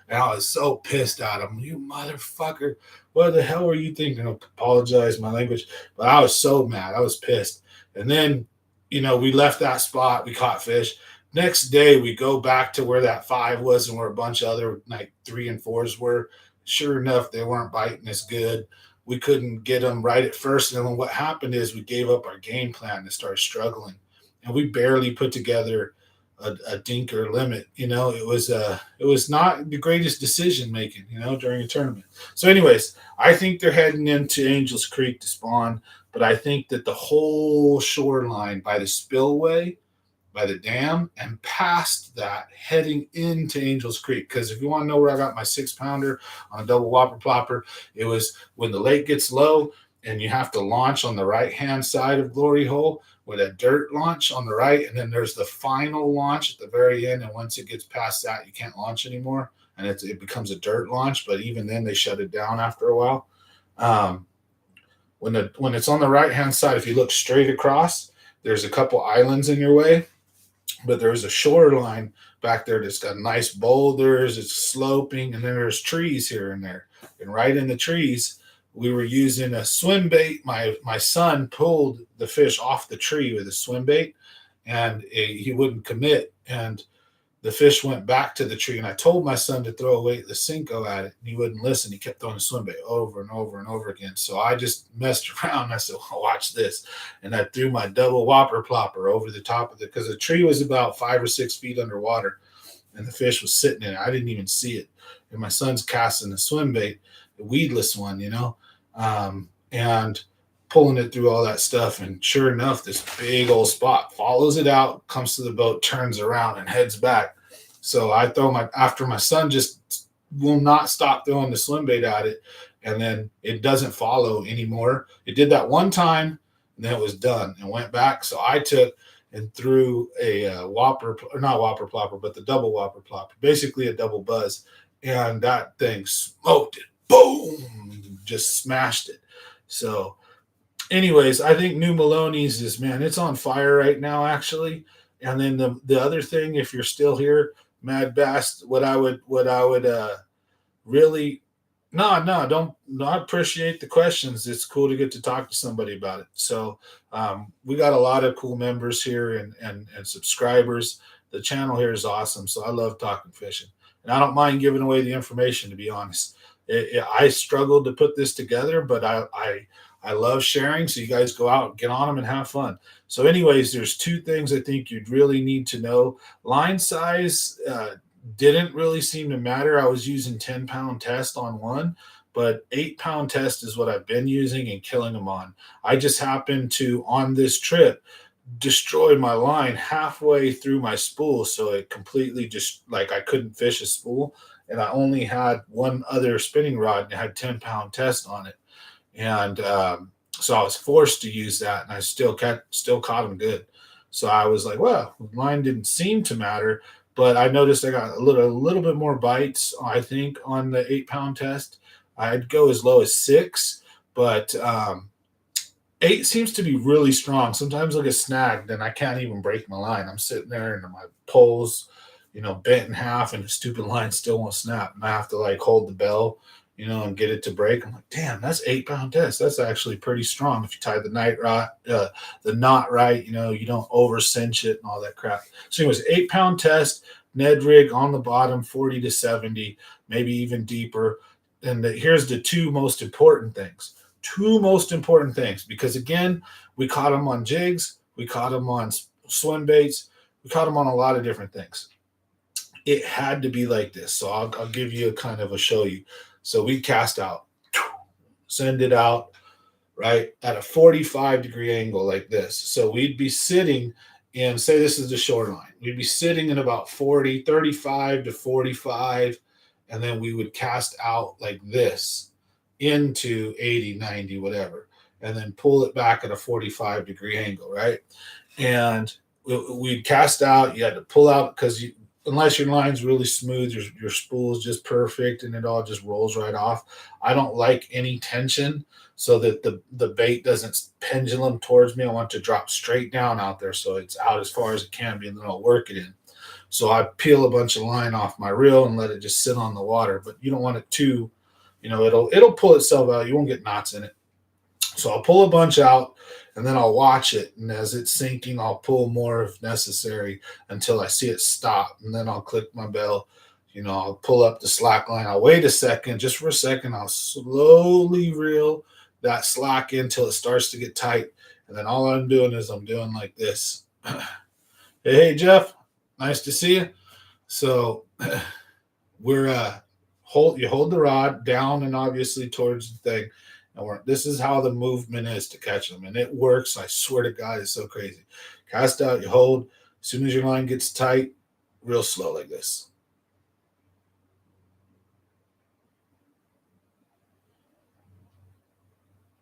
And I was so pissed at him. You motherfucker, what the hell were you thinking? I apologize my language, but I was so mad. I was pissed. And then, we left that spot. We caught fish. Next day, we go back to where that 5 was and where a bunch of other like 3 and 4s were. Sure enough, they weren't biting as good. We couldn't get them right at first. And then what happened is we gave up our game plan and started struggling. And we barely put together a dinker limit. It was not the greatest decision making, during a tournament. So, anyways, I think they're heading into Angels Creek to spawn, but I think that the whole shoreline by the spillway, by the dam, and past that, heading into Angels Creek. Because if you want to know where I got my 6-pounder on a double whopper plopper, it was when the lake gets low and you have to launch on the right hand side of Glory Hole with a dirt launch on the right, and then there's the final launch at the very end. And once it gets past that, you can't launch anymore, and it becomes a dirt launch. But even then, they shut it down after a while. When it's on the right hand side, if you look straight across, there's a couple islands in your way, but there's a shoreline back there that's got nice boulders. It's sloping, and then there's trees here and there. And right in the trees, we were using a swim bait. My son pulled the fish off the tree with a swim bait, and he wouldn't commit. And the fish went back to the tree, and I told my son to throw a weightless Cinco at it, and he wouldn't listen. He kept throwing the swim bait over and over and over again. So I just messed around. I said, well, watch this. And I threw my double whopper plopper over the top of it, because the tree was about 5 or 6 feet underwater, and the fish was sitting in it. I didn't even see it. And my son's casting the swim bait, the weedless one, and pulling it through all that stuff. And sure enough, this big old spot follows it out, comes to the boat, turns around, and heads back. So I after my son just will not stop throwing the swim bait at it, and then it doesn't follow anymore. It did that one time, and then it was done and went back. So I took and threw a whopper, or not whopper plopper, but the double whopper plopper, basically a double buzz, and that thing smoked it. Boom! Just smashed it. So anyways, I think New Melones is, man, it's on fire right now, actually. And then the other thing, if you're still here, Mad Bass, what I would really, don't appreciate the questions. It's cool to get to talk to somebody about it. So we got a lot of cool members here and subscribers. The channel here is awesome. So I love talking fishing, and I don't mind giving away the information, to be honest. I struggled to put this together, but I love sharing. So you guys go out, get on them, and have fun. So anyways, there's 2 things I think you'd really need to know. Line size didn't really seem to matter. I was using 10-pound test on one, but 8-pound test is what I've been using and killing them on. I just happened to, on this trip, destroy my line halfway through my spool. So it completely just, like, I couldn't fish a spool. And I only had one other spinning rod, and it had 10-pound test on it. And so I was forced to use that, and I still caught them good. So I was like, well, line didn't seem to matter, but I noticed I got a little bit more bites, I think, on the 8-pound test. I'd go as low as 6, but 8 seems to be really strong. Sometimes I'll get snagged, and I can't even break my line. I'm sitting there, and my pole's, bent in half, and the stupid line still won't snap. And I have to, like, hold the bell, and get it to break. I'm like, damn, that's 8-pound test. That's actually pretty strong if you tie the knot right. You don't over cinch it and all that crap. So anyways, 8-pound test, Ned rig on the bottom, 40 to 70, maybe even deeper. And here's the 2 most important things. 2 most important things, because again, we caught them on jigs, we caught them on swim baits, we caught them on a lot of different things. It had to be like this. So I'll give you a kind of a show you. So we cast out, send it out, right, at a 45-degree angle like this. So we'd be sitting in, say this is the shoreline. We'd be sitting in about 35 to 45, and then we would cast out like this into 80, 90, whatever, and then pull it back at a 45-degree angle, right? And we'd cast out. You had to pull out, because unless your line's really smooth, your spool's just perfect and it all just rolls right off. I don't like any tension, so that the bait doesn't pendulum towards me. I want to drop straight down out there so it's out as far as it can be, and then I'll work it in. So I peel a bunch of line off my reel and let it just sit on the water. But you don't want it to, it'll pull itself out. You won't get knots in it. So I'll pull a bunch out, and then I'll watch it. And as it's sinking, I'll pull more if necessary until I see it stop. And then I'll click my bell. I'll pull up the slack line. I'll wait a second, just for a second. I'll slowly reel that slack in until it starts to get tight. And then all I'm doing is I'm doing like this. Hey, Jeff. Nice to see you. So we're you hold the rod down and obviously towards the thing. And this is how the movement is to catch them. And it works. I swear to God, it's so crazy. Cast out, you hold. As soon as your line gets tight, real slow like this.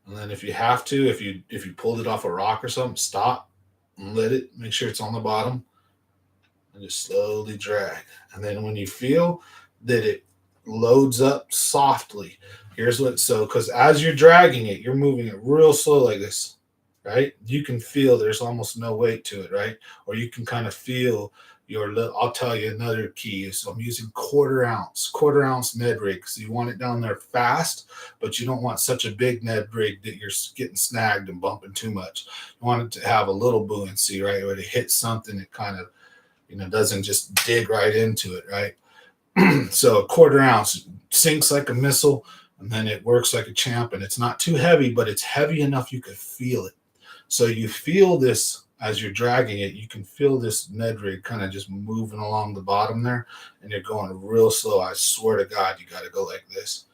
And then if you have to, if you pulled it off a rock or something, stop and let it, make sure it's on the bottom, and just slowly drag. And then when you feel that it loads up softly, here's what, so because as you're dragging it, you're moving it real slow like this, right? You can feel there's almost no weight to it, right? Or you can kind of feel I'll tell you another key. So I'm using quarter ounce Ned rig. So you want it down there fast, but you don't want such a big Ned rig that you're getting snagged and bumping too much. You want it to have a little buoyancy, right? Where it hits something, it kind of, doesn't just dig right into it, right? So a quarter ounce sinks like a missile, and then it works like a champ, and it's not too heavy, but it's heavy enough you could feel it. So you feel this as you're dragging it, you can feel this Ned rig kind of just moving along the bottom there, and you're going real slow. I swear to God, you got to go like this,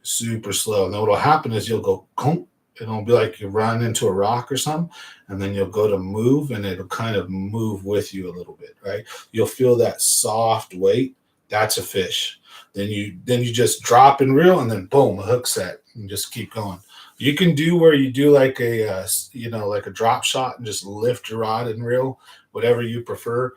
super slow. And then what'll happen is you'll go, "Conk." It'll be like you run into a rock or something, and then you'll go to move, and it'll kind of move with you a little bit, right? You'll feel that soft weight. That's a fish. Then you just drop and reel, and then boom, a hook set, and just keep going. You can do where you do like like a drop shot and just lift your rod and reel, whatever you prefer.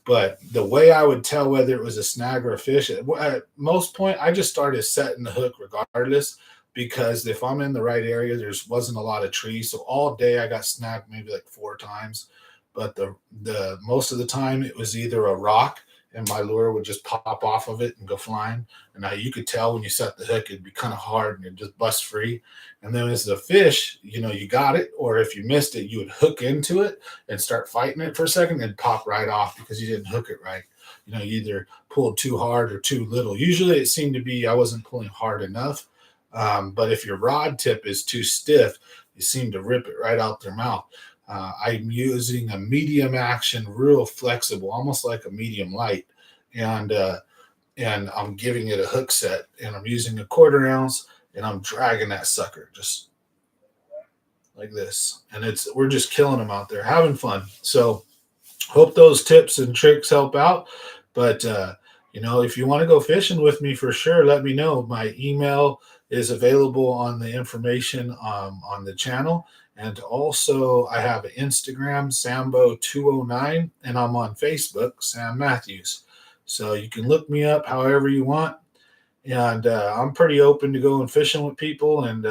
But the way I would tell whether it was a snag or a fish, at most point, I just started setting the hook regardless, because if I'm in the right area, wasn't a lot of trees. So all day I got snagged maybe like 4 times. But the most of the time it was either a rock and my lure would just pop off of it and go flying. And you could tell when you set the hook, it'd be kind of hard and it'd just bust free. And then as a fish, you got it. Or if you missed it, you would hook into it and start fighting it for a second and pop right off because you didn't hook it right. You either pulled too hard or too little. Usually it seemed to be I wasn't pulling hard enough. But if your rod tip is too stiff, you seem to rip it right out their mouth. I'm using a medium action, real flexible, almost like a medium light, and I'm giving it a hook set, and I'm using a quarter ounce, and I'm dragging that sucker just like this, and we're just killing them out there, having fun. So hope those tips and tricks help out. But if you want to go fishing with me, for sure, let me know. My email is available on the information on the channel. And also I have an Instagram, Sambo209, and I'm on Facebook, Sam Matthews. So you can look me up however you want. And I'm pretty open to going fishing with people and,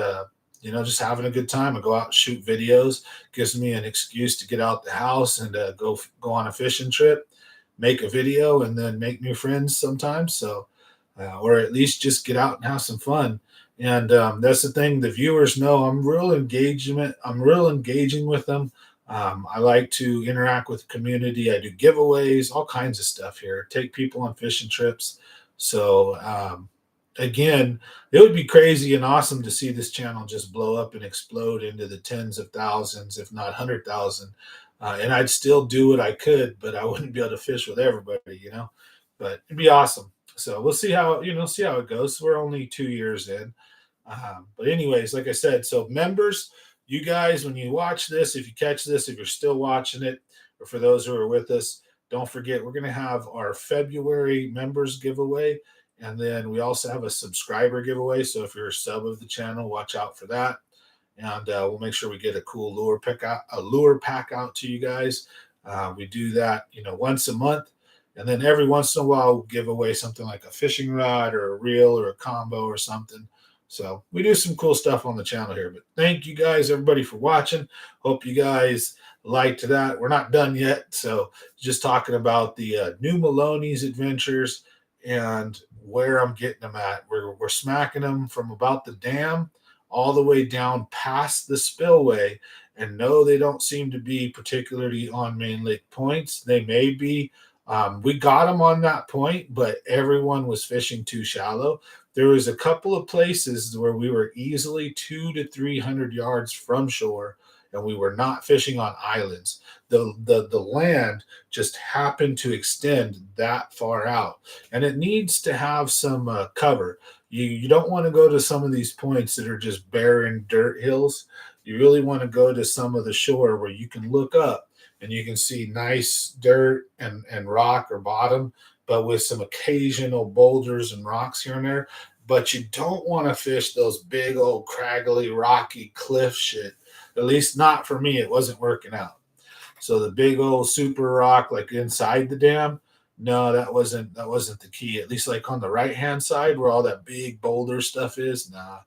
just having a good time. I go out and shoot videos. Gives me an excuse to get out the house and go on a fishing trip, make a video, and then make new friends sometimes. So, or at least just get out and have some fun. And that's the thing. The viewers know I'm real engaging with them. I like to interact with the community. I do giveaways, all kinds of stuff here. Take people on fishing trips. So again, it would be crazy and awesome to see this channel just blow up and explode into the tens of thousands, if not 100,000. And I'd still do what I could, but I wouldn't be able to fish with everybody, But it'd be awesome. So we'll see how it goes. We're only 2 years in. But anyways, like I said, so members, you guys, when you watch this, if you catch this, if you're still watching it, or for those who are with us, don't forget, we're going to have our February members giveaway. And then we also have a subscriber giveaway. So if you're a sub of the channel, watch out for that. And we'll make sure we get a cool lure pack out to you guys. We do that, once a month. And then every once in a while, we'll give away something like a fishing rod or a reel or a combo or something. So we do some cool stuff on the channel here. But thank you guys, everybody, for watching. Hope you guys liked that. We're not done yet. So just talking about the new Melones adventures and where I'm getting them at. We're smacking them from about the dam all the way down past the spillway. And no, they don't seem to be particularly on main lake points. They may be. We got them on that point, but everyone was fishing too shallow. There was a couple of places where we were easily 200 to 300 yards from shore, and we were not fishing on islands. The land just happened to extend that far out, and it needs to have some cover. You don't want to go to some of these points that are just barren dirt hills. You really want to go to some of the shore where you can look up and you can see nice dirt and rock or bottom, but with some occasional boulders and rocks here and there. But you don't want to fish those big old craggly rocky cliff shit. At least not for me. It wasn't working out. So the big old super rock like inside the dam, no, that wasn't the key. At least like on the right hand side where all that big boulder stuff is, nah,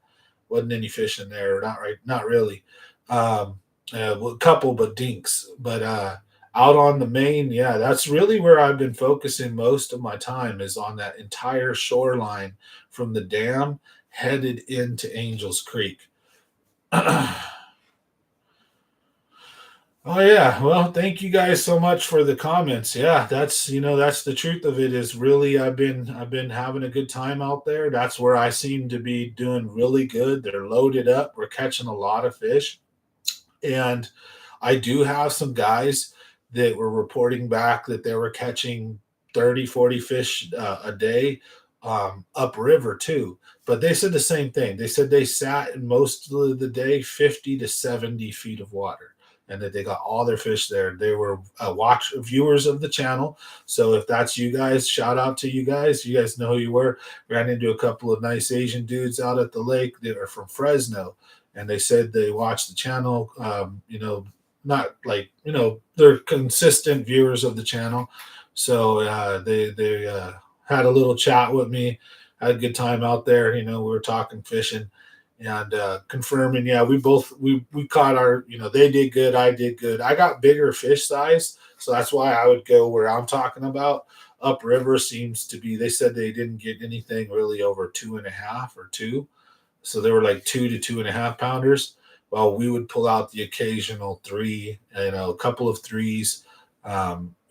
wasn't any fishing there. Not right, not really. Um, a couple, but dinks. But out on the main, yeah, that's really where I've been focusing most of my time is on that entire shoreline from the dam headed into Angels Creek. Oh yeah, well, thank you guys so much for the comments. Yeah, that's the truth of it is really I've been having a good time out there. That's where I seem to be doing really good. They're loaded up. We're catching a lot of fish. And I do have some guys that were reporting back that they were catching 30, 40 fish a day upriver too. But they said the same thing. They said they sat in most of the day 50 to 70 feet of water and that they got all their fish there. They were watch viewers of the channel. So if that's you guys, shout out to you guys. You guys know who you were. Ran into a couple of nice Asian dudes out at the lake. They were from Fresno and they said they watched the channel. Not like they're consistent viewers of the channel, so they had a little chat with me. Had a good time out there. We were talking fishing and confirming. Yeah, we caught our. They did good. I did good. I got bigger fish size, so that's why I would go where I'm talking about. Upriver seems to be. They said they didn't get anything really over 2.5 or 2. So they were like 2 to 2.5 pounders. Well, we would pull out the occasional 3, a couple of 3s.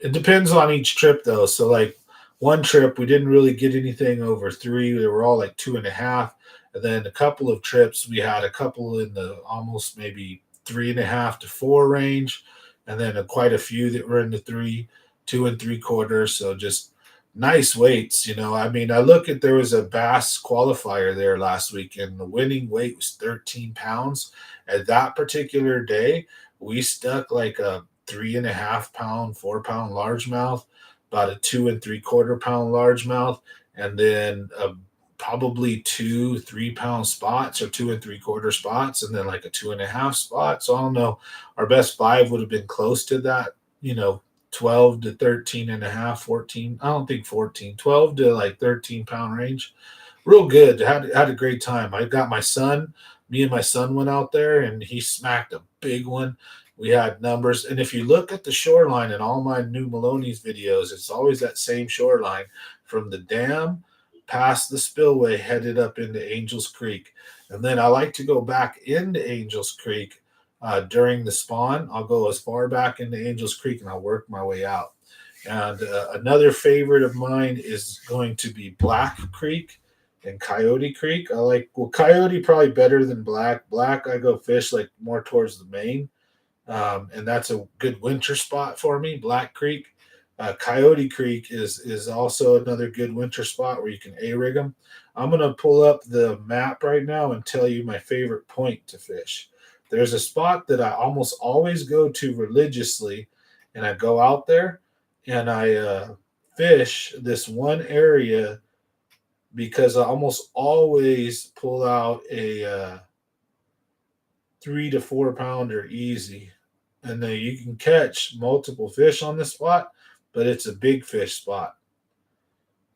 It depends on each trip though. So like one trip, we didn't really get anything over 3. They were all like 2.5. And then a couple of trips, we had a couple in the almost maybe 3.5 to 4 range. And then quite a few that were in the 3, 2 3/4. So just nice weights. I mean, I look at there was a bass qualifier there last week, and the winning weight was 13 pounds. At that particular day, we stuck like a 3.5 pound, 4 pound largemouth, about a 2 3/4 pound largemouth, and then probably 2 3 pound spots or 2 3/4 spots, and then like a 2.5 spot. So I don't know. Our best 5 would have been close to that, 12 to 13 and a half, 14. I don't think 14, 12 to like 13 pound range. Real good. Had a great time. I got my son. Me and my son went out there and he smacked a big one. We had numbers. And if you look at the shoreline in all my new Melones videos, it's always that same shoreline from the dam past the spillway headed up into Angels Creek. And then I like to go back into Angels Creek during the spawn. I'll go as far back into Angels Creek and I'll work my way out. And another favorite of mine is going to be Black Creek and Coyote Creek. Coyote probably better than Black. Black, I go fish like more towards the main. And that's a good winter spot for me, Black Creek. Coyote Creek is also another good winter spot where you can A-rig them. I'm going to pull up the map right now and tell you my favorite point to fish. There's a spot that I almost always go to religiously, and I go out there and I fish this one area because I almost always pull out a 3 to 4 pounder easy. And then you can catch multiple fish on this spot, but it's a big fish spot.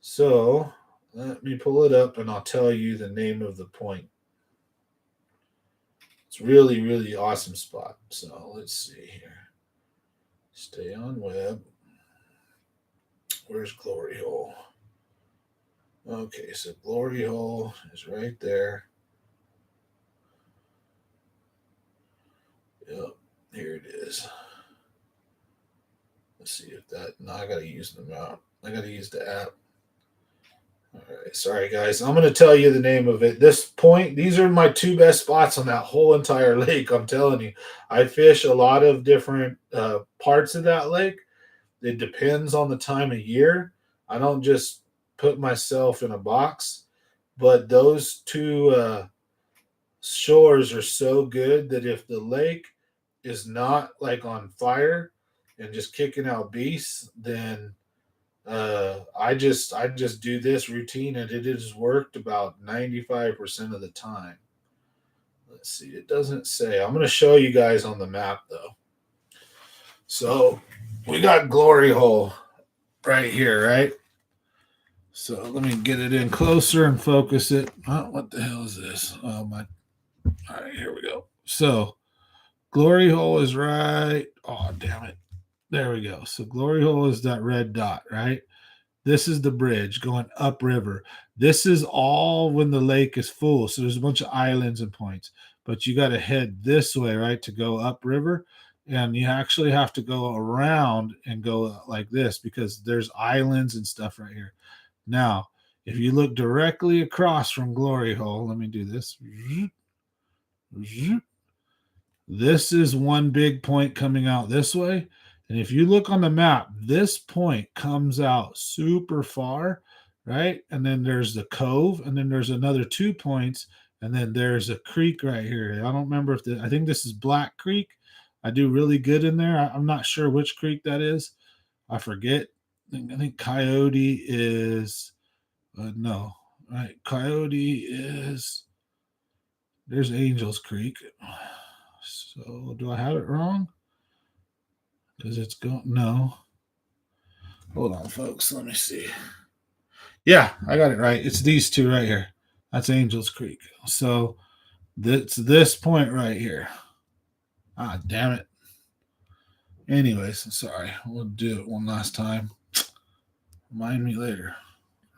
So let me pull it up and I'll tell you the name of the point. It's really, really awesome spot. So let's see here. Stay on web. Where's Glory Hole? Okay, so Glory Hole is right there. Yep, here it is. Let's see if that. No, I gotta use the map. I gotta use the app. All right, sorry guys. I'm gonna tell you the name of it. This point, these are my two best spots on that whole entire lake. I'm telling you, I fish a lot of different parts of that lake. It depends on the time of year. I don't just put myself in a box, but those two shores are so good that if the lake is not like on fire and just kicking out beasts, then I just do this routine and it has worked about 95% of the time. Let's see, it doesn't say. I'm going to show you guys on the map though. So we got Glory Hole right here, right? So let me get it in closer and focus it. Oh, what the hell is this? Oh my! All right, here we go. So Glory Hole is right. Oh damn it! There we go. So Glory Hole is that red dot, right? This is the bridge going upriver. This is all when the lake is full. So there's a bunch of islands and points, but you got to head this way, right, to go upriver. And you actually have to go around and go like this because there's islands and stuff right here. Now, if you look directly across from Glory Hole, let me do this. This is one big point coming out this way. And if you look on the map, this point comes out super far, right? And then there's the cove, and then there's another 2 points, and then there's a creek right here. I don't remember if I think this is Black Creek. I do really good in there. I'm not sure which creek that is. I forget. I think Coyote is no, right? Coyote is there's Angels Creek. So do I have it wrong? Because it's going no. Hold on, folks. Let me see. Yeah, I got it right. It's these two right here. That's Angels Creek. So that's this point right here. Ah, damn it. Anyways, sorry. We'll do it one last time. Remind me later.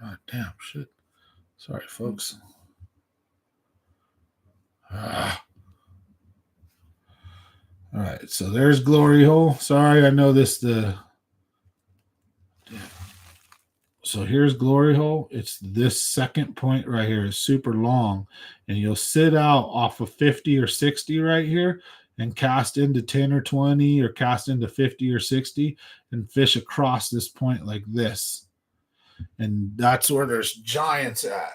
Ah, damn shit. Sorry, folks. Ah. All right, so there's Glory Hole. Sorry, I know this so here's Glory Hole. It's this second point right here. It's super long, and you'll sit out off of 50 or 60 right here and cast into 10 or 20 or cast into 50 or 60 and fish across this point like this. And that's where there's giants at.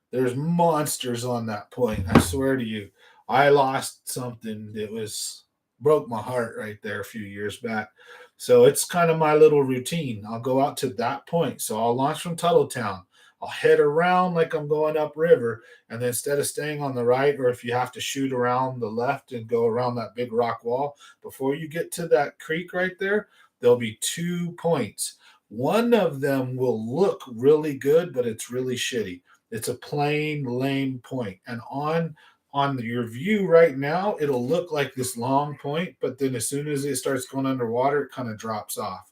There's monsters on that point. I swear to you. I lost something that was broke my heart right there a few years back. So it's kind of my little routine. I'll go out to that point. So I'll launch from Tuttletown. I'll head around like I'm going upriver. And then instead of staying on the right, or if you have to shoot around the left and go around that big rock wall, before you get to that creek right there, there'll be 2 points. One of them will look really good, but it's really shitty. It's a plain lame point. And on your view right now, it'll look like this long point, but then as soon as it starts going underwater, it kind of drops off.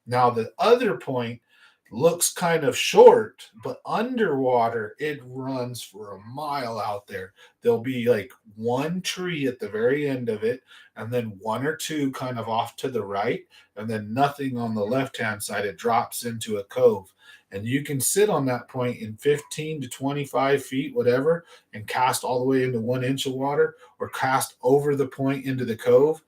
Now, the other point looks kind of short, but underwater, it runs for a mile out there. There'll be like one tree at the very end of it, and then one or two kind of off to the right, and then nothing on the left hand side. It drops into a cove. And you can sit on that point in 15 to 25 feet, whatever, and cast all the way into 1 inch of water, or cast over the point into the cove,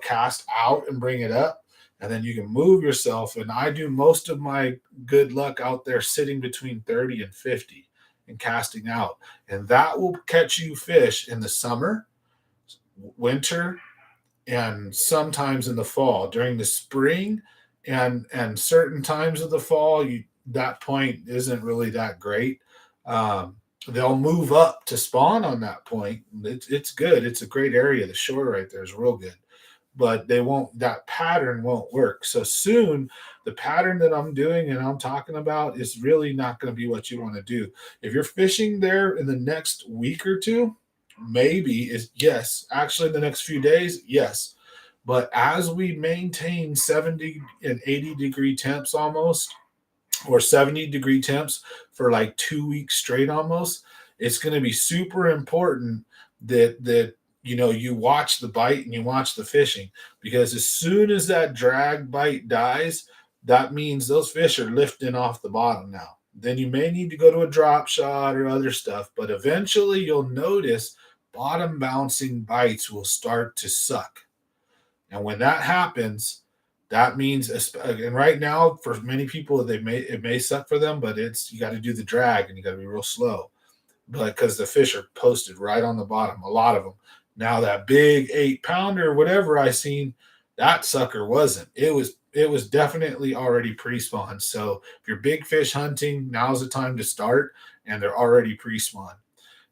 cast out and bring it up. And then you can move yourself. And I do most of my good luck out there sitting between 30 and 50 and casting out. And that will catch you fish in the summer, winter, and sometimes in the fall. During the spring and certain times of the fall, that point isn't really that great. They'll move up to spawn on that point. It's good. It's a great area. The shore right there is real good, but that pattern won't work. So soon, the pattern that I'm doing and I'm talking about is really not going to be what you want to do. If you're fishing there in the next week or two, maybe is yes. Actually, in the next few days, yes. But as we maintain 70 and 80 degree temps almost, or 70-degree temps for like 2 weeks straight almost, it's going to be super important that you watch the bite and you watch the fishing, because as soon as that drag bite dies, that means those fish are lifting off the bottom now. Then you may need to go to a drop shot or other stuff, but eventually you'll notice bottom bouncing bites will start to suck. And when that happens, that means, and right now for many people, it may suck for them, but you got to do the drag and you got to be real slow, but because the fish are posted right on the bottom, a lot of them. Now that big 8-pounder, whatever I seen, that sucker wasn't. It was definitely already pre-spawned. So if you're big fish hunting, now's the time to start, and they're already pre-spawned.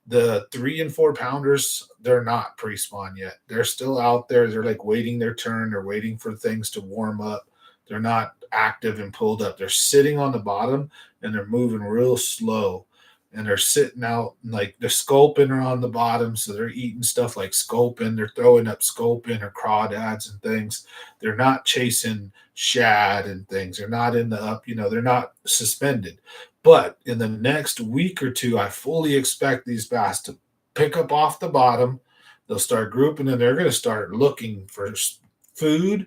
The 3 and 4 pounders, they're not pre-spawn yet. They're still out there. They're like waiting their turn. They're waiting for things to warm up. They're not active and pulled up. They're sitting on the bottom and they're moving real slow. And they're sitting out like they're sculpin are on the bottom. So they're eating stuff like sculpin. They're throwing up sculpin or crawdads and things. They're not chasing shad and things. They're not in the up, they're not suspended. But in the next week or two, I fully expect these bass to pick up off the bottom. They'll start grouping and they're going to start looking for food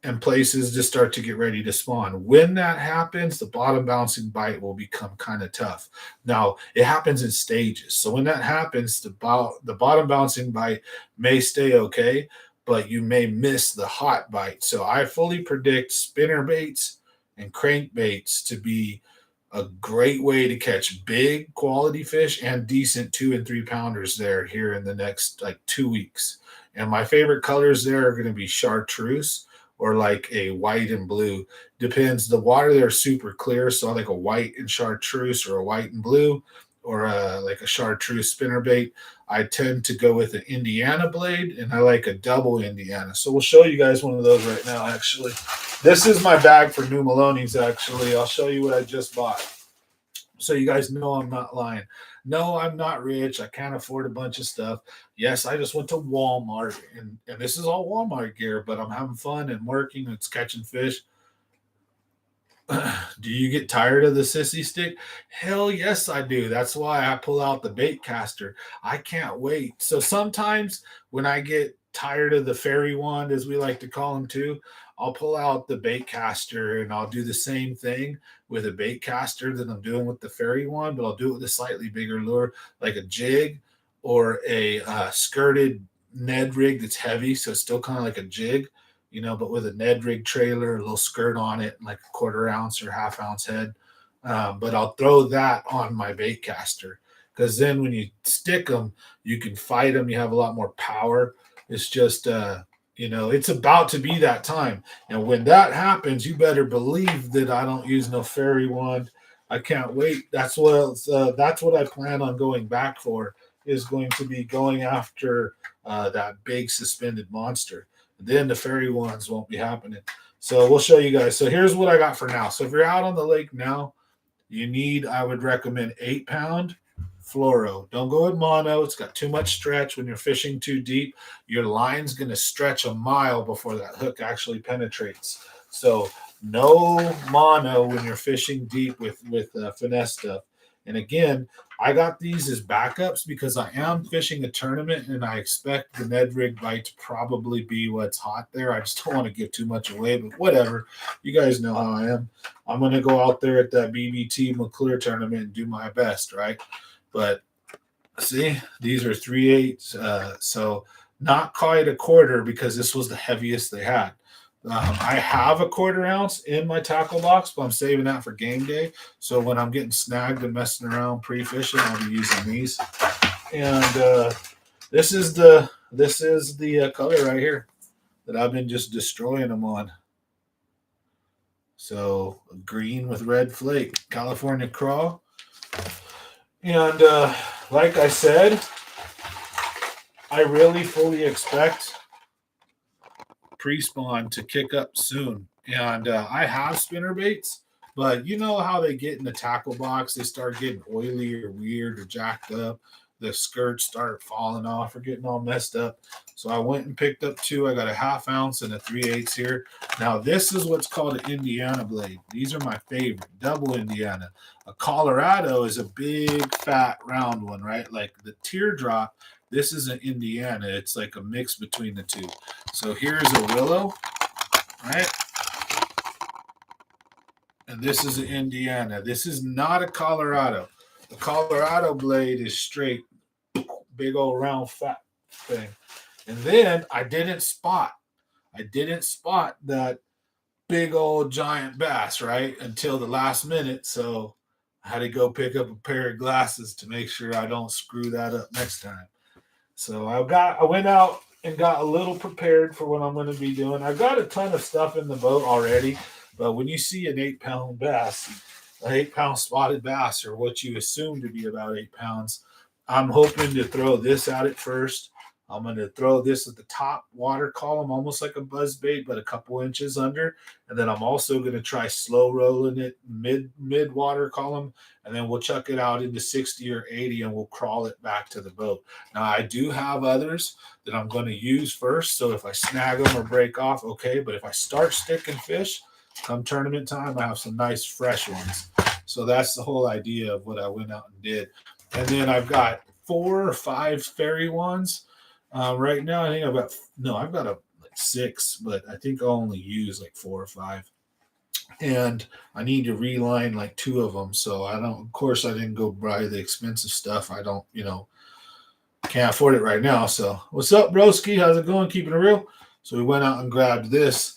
and places to start to get ready to spawn. When that happens, the bottom bouncing bite will become kind of tough. Now, it happens in stages. So when that happens, the bottom bouncing bite may stay okay, but you may miss the hot bite. So I fully predict spinner baits and crankbaits to be a great way to catch big quality fish and decent 2 and 3 pounders there here in the next like 2 weeks. And my favorite colors there are going to be chartreuse or like a white and blue. Depends. The water there is super clear, so I like a white and chartreuse or a white and blue or like a chartreuse spinnerbait. I tend to go with an Indiana blade, and I like a double Indiana. So we'll show you guys one of those right now, actually. This is my bag for new Melones, actually. I'll show you what I just bought so you guys know I'm not lying. No, I'm not rich. I can't afford a bunch of stuff. Yes, I just went to Walmart, and this is all Walmart gear, but I'm having fun and working. It's catching fish. Do you get tired of the sissy stick? Hell yes, I do. That's why I pull out the bait caster. I can't wait. So sometimes when I get tired of the fairy wand, as we like to call them too, I'll pull out the bait caster and I'll do the same thing with a bait caster that I'm doing with the fairy wand, but I'll do it with a slightly bigger lure, like a jig or a skirted Ned rig that's heavy. So it's still kind of like a jig, but with a Ned rig trailer, a little skirt on it, like a 1/4 ounce or 1/2 ounce head. But I'll throw that on my bait caster because then when you stick them, you can fight them. You have a lot more power. It's just, it's about to be that time. And when that happens, you better believe that I don't use no fairy wand. I can't wait. That's what I plan on going back for, is going to be going after that big suspended monster. Then the fairy ones won't be happening. So we'll show you guys. So here's what I got for now. So if you're out on the lake now, I would recommend 8-pound fluoro. Don't go with mono. It's got too much stretch. When you're fishing too deep, your line's going to stretch a mile before that hook actually penetrates. So no mono when you're fishing deep with finesse stuff. And again, I got these as backups because I am fishing a tournament and I expect the Ned rig bite to probably be what's hot there. I just don't want to give too much away, but whatever. You guys know how I am. I'm going to go out there at that BBT McClure tournament and do my best, right? But see, these are 3/8, so not quite a quarter because this was the heaviest they had. I have a 1/4 ounce in my tackle box, but I'm saving that for game day. So when I'm getting snagged and messing around pre-fishing, I'll be using these. And this is the color right here that I've been just destroying them on. So green with red flake, California craw. And like I said, I really fully expect pre-spawn to kick up soon. And I have spinner baits, but you know how they get in the tackle box, they start getting oily or weird or jacked up. The skirts start falling off or getting all messed up. So I went and picked up 2. I got a 1/2 ounce and a 3/8 here. Now this is what's called an Indiana blade. These are my favorite, double Indiana. A Colorado is a big fat round one, right? Like the teardrop. This is an Indiana. It's like a mix between the two. So here's a willow, right? And and this is Indiana. This is not a Colorado. The Colorado blade is straight, big old round fat thing. And then I didn't spot that big old giant bass, right? Until the last minute. So I had to go pick up a pair of glasses to make sure I don't screw that up next time. So I went out and got a little prepared for what I'm going to be doing. I've got a ton of stuff in the boat already, but when you see an 8-pound bass, an 8-pound spotted bass, or what you assume to be about 8 pounds, I'm hoping to throw this at it first. I'm going to throw this at the top water column, almost like a buzz bait, but a couple inches under. And then I'm also going to try slow rolling it mid water column, and then we'll chuck it out into 60 or 80, and we'll crawl it back to the boat. Now, I do have others that I'm going to use first. So if I snag them or break off, okay. But if I start sticking fish, come tournament time, I have some nice fresh ones. So that's the whole idea of what I went out and did. And then I've got 4 or 5 fairy ones. Right now, I think I've got like 6, but I think I'll only use like 4 or 5. And I need to reline like 2 of them. So of course, I didn't go buy the expensive stuff. I don't, can't afford it right now. So what's up, broski? How's it going? Keeping it real. So we went out and grabbed this.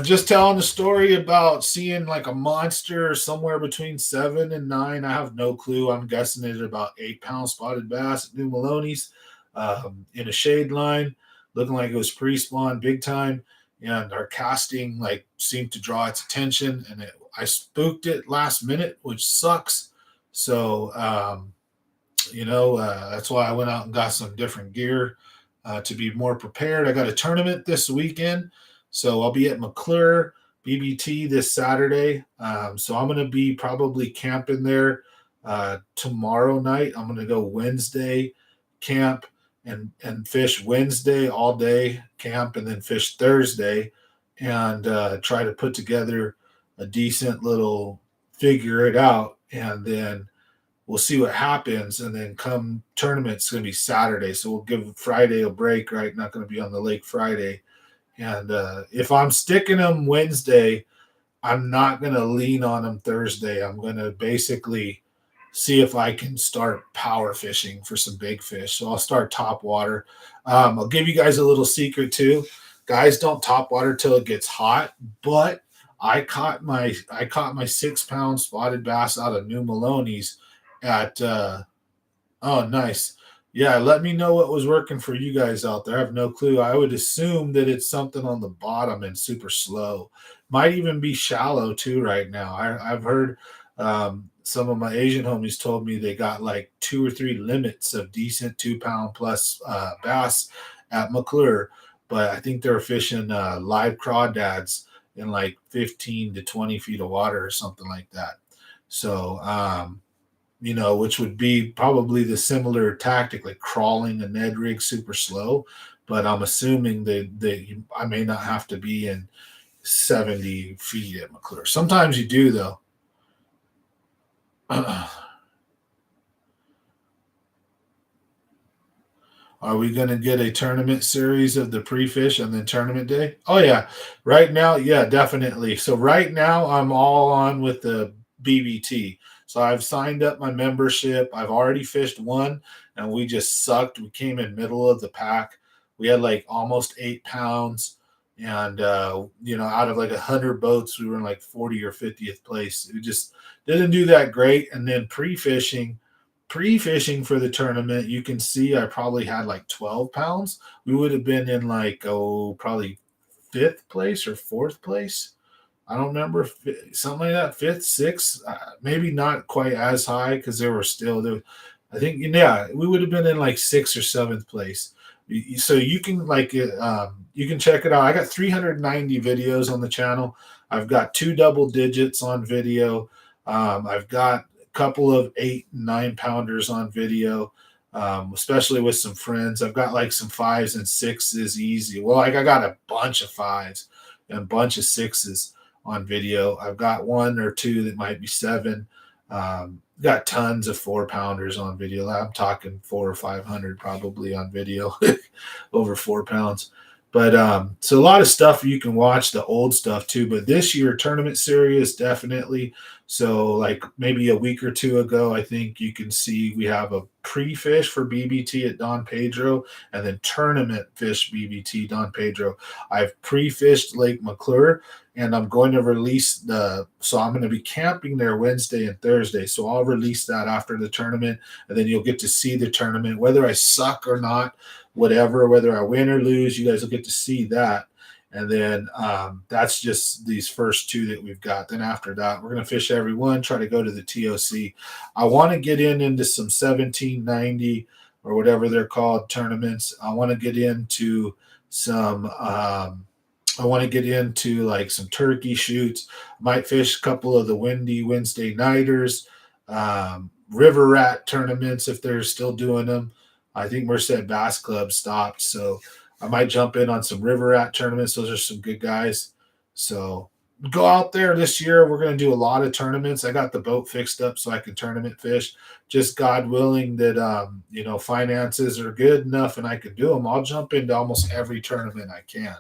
Just telling the story about seeing like a monster somewhere between 7 and 9. I have no clue. I'm guessing it's about 8-pound spotted bass at New Melones. In a shade line, looking like it was pre-spawn big time, and our casting like seemed to draw its attention, and I spooked it last minute, which sucks. So that's why I went out and got some different gear to be more prepared. I got a tournament this weekend, so I'll be at McClure BBT this Saturday. So I'm going to be probably camping there tomorrow night. I'm going to go Wednesday camp and fish Wednesday all day, camp, and then fish Thursday, and try to put together a decent little figure it out, and then we'll see what happens. And then come tournament, it's going to be Saturday, so we'll give Friday a break, right? Not going to be on the lake Friday. And if I'm sticking them Wednesday, I'm not going to lean on them Thursday. I'm going to basically see if I can start power fishing for some big fish. So I'll start top water. I'll give you guys a little secret too. Guys, don't top water till it gets hot. But I caught my 6-pound spotted bass out of New Melones at oh, nice. Yeah, let me know what was working for you guys out there. I have no clue. I would assume that it's something on the bottom and super slow. Might even be shallow too right now. I've heard some of my Asian homies told me they got like 2 or 3 limits of decent 2-pound plus bass at McClure, but I think they're fishing live crawdads in like 15 to 20 feet of water or something like that. So, which would be probably the similar tactic, like crawling a Ned rig super slow. But I'm assuming that I may not have to be in 70 feet at McClure. Sometimes you do, though. Are we going to get a tournament series of the pre-fish and then tournament day? Oh, yeah. Right now, yeah, definitely. So right now, I'm all on with the BBT. So I've signed up my membership. I've already fished one, and we just sucked. We came in middle of the pack. We had like almost 8 pounds. And, out of like 100 boats, we were in like 40 or 50th place. We just didn't do that great. And then pre-fishing for the tournament, you can see I probably had like 12 pounds. We would have been in like, probably 5th place or 4th place. I don't remember, something like that, 5th, 6th, maybe not quite as high because there were still there. I think, yeah, we would have been in like 6th or 7th place. So you can you can check it out. I got 390 videos on the channel. I've got 2 double digits on video. I've got a couple of 8 and 9 pounders on video, especially with some friends. I've got like some 5s and 6s easy. Well, like I got a bunch of 5s and a bunch of 6s on video. I've got 1 or 2 that might be 7. Got tons of 4-pounders on video. I'm talking 400 or 500 probably on video over 4 pounds. But so a lot of stuff you can watch the old stuff too. But this year tournament series definitely. So like maybe a week or two ago, I think you can see we have a pre-fish for BBT at Don Pedro, and then tournament fish BBT Don Pedro. I've pre-fished Lake McClure, and I'm going to release so I'm going to be camping there Wednesday and Thursday. So I'll release that after the tournament, and then you'll get to see the tournament, whether I suck or not, whatever, whether I win or lose, you guys will get to see that. And then that's just these first two that we've got. Then after that, we're going to fish every one, try to go to the TOC. I want to get into some 1790 or whatever they're called tournaments. I want to get into some. I want to get into like some turkey shoots. Might fish a couple of the windy Wednesday nighters, river rat tournaments if they're still doing them. I think Merced Bass Club stopped, so I might jump in on some river rat tournaments. Those are some good guys. So go out there this year. We're going to do a lot of tournaments. I got the boat fixed up so I can tournament fish. Just God willing that finances are good enough and I can do them. I'll jump into almost every tournament I can.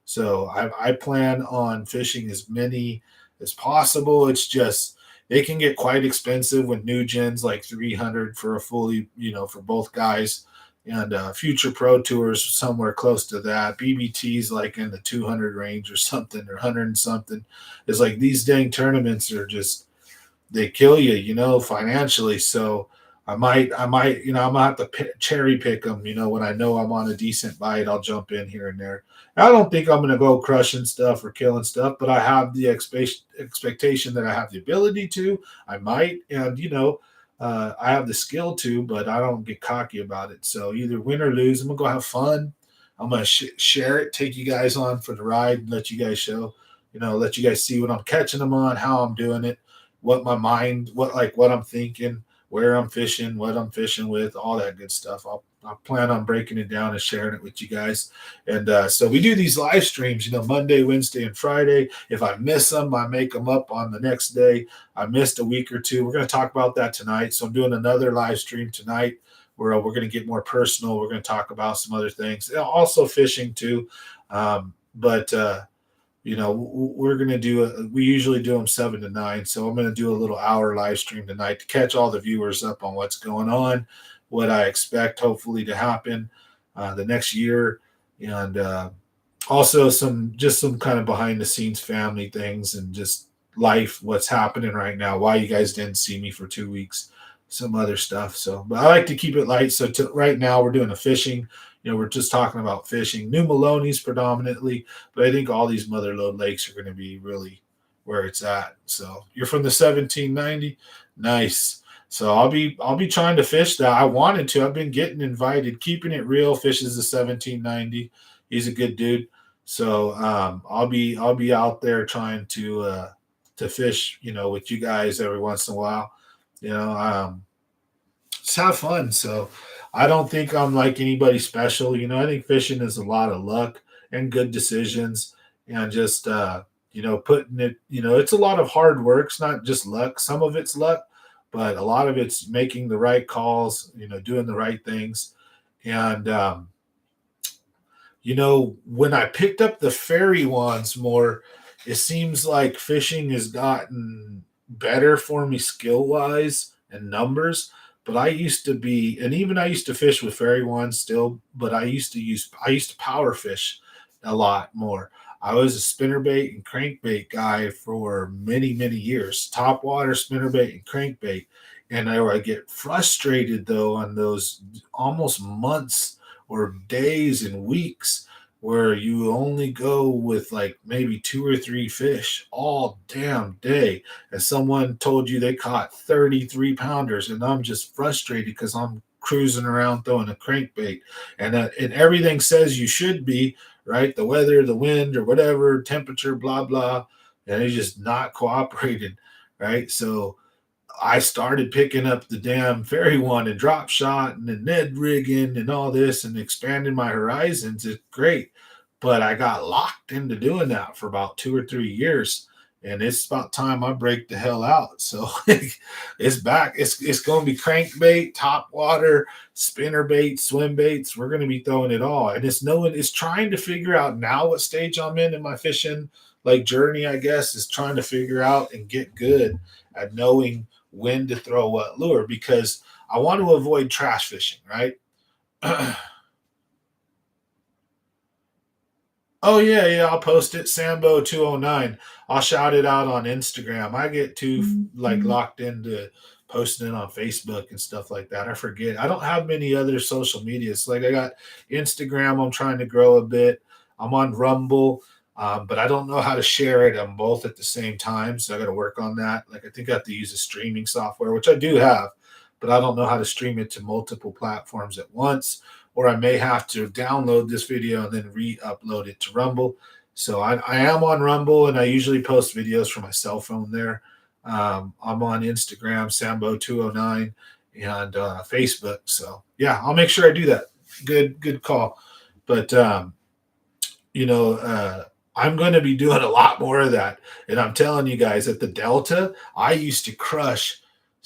So I plan on fishing as many as possible. It's just they can get quite expensive with new gens, like 300 for a fully, for both guys, and future pro tours somewhere close to that. BBT's like in the 200 range or something, or 100 and something. It's like these dang tournaments are just, they kill you, financially. So I might, I'm gonna have to cherry pick them. When I know I'm on a decent bite, I'll jump in here and there. I don't think I'm gonna go crushing stuff or killing stuff, but I have the expectation that I have the ability to. I might, and I have the skill to, but I don't get cocky about it. So either win or lose, I'm gonna go have fun. I'm gonna share it, take you guys on for the ride, and let you guys let you guys see what I'm catching them on, how I'm doing it, what my mind, what I'm thinking, where I'm fishing, what I'm fishing with, all that good stuff. I'll plan on breaking it down and sharing it with you guys. And so we do these live streams, Monday, Wednesday, and Friday. If I miss them, I make them up on the next day. I missed a week or two. We're going to talk about that tonight. So I'm doing another live stream tonight where we're going to get more personal. We're going to talk about some other things, also fishing too. But we're going to we usually do them 7 to 9. So I'm going to do a little hour live stream tonight to catch all the viewers up on what's going on, what I expect hopefully to happen the next year. And also some kind of behind the scenes family things and just life, what's happening right now, why you guys didn't see me for 2 weeks, some other stuff. So, but I like to keep it light. So right now we're doing a fishing. We're just talking about fishing, New Melones predominantly, but I think all these motherlode lakes are going to be really where it's at. So you're from the 1790, nice. So I'll be trying to fish that. I wanted to. I've been getting invited. Keeping It Real fishes the 1790. He's a good dude. So I'll be out there trying to fish, with you guys every once in a while. Just have fun. So I don't think I'm like anybody special. I think fishing is a lot of luck and good decisions and just, putting it, it's a lot of hard work. It's not just luck. Some of it's luck, but a lot of it's making the right calls, doing the right things. And, when I picked up the fairy wands more, it seems like fishing has gotten better for me skill wise and numbers. But I used to be, and even I used to fish with fairy wands still, but I used to power fish a lot more. I was a spinnerbait and crankbait guy for many, many years, top water spinnerbait and crankbait. And I would get frustrated though on those almost months or days and weeks where you only go with like maybe 2 or 3 fish all damn day, and someone told you they caught 33 pounders, and I'm just frustrated because I'm cruising around throwing a crankbait, and everything says you should be right, the weather, the wind, or whatever, temperature, blah blah, and it's just not cooperating, right? So I started picking up the damn fairy one and drop shot and the Ned rigging and all this and expanding my horizons. It's great. But I got locked into doing that for about 2 or 3 years. and it's about time I break the hell out. So it's back. It's going to be crankbait, top water, spinner bait, swim baits. We're going to be throwing it all, and it's trying to figure out now what stage I'm in my fishing like journey. I guess is trying to figure out and get good at knowing when to throw what lure because I want to avoid trash fishing, right? Oh yeah, I'll post it. Sambo 209. I'll shout it out on Instagram. I get too like locked into posting it on Facebook and stuff like that. I forget. I don't have many other social medias. Like I got Instagram. I'm trying to grow a bit. I'm on Rumble, but I don't know how to share it on both at the same time. So I got to work on that. Like I think I have to use a streaming software, which I do have, but I don't know how to stream it to multiple platforms at once or I may have to download this video and then re-upload it to Rumble. So I am on Rumble, and I usually post videos from my cell phone there. I'm on Instagram, Sambo209, and Facebook. So yeah, I'll make sure I do that. Good call. But I'm going to be doing a lot more of that. And I'm telling you guys, at the Delta, I used to crush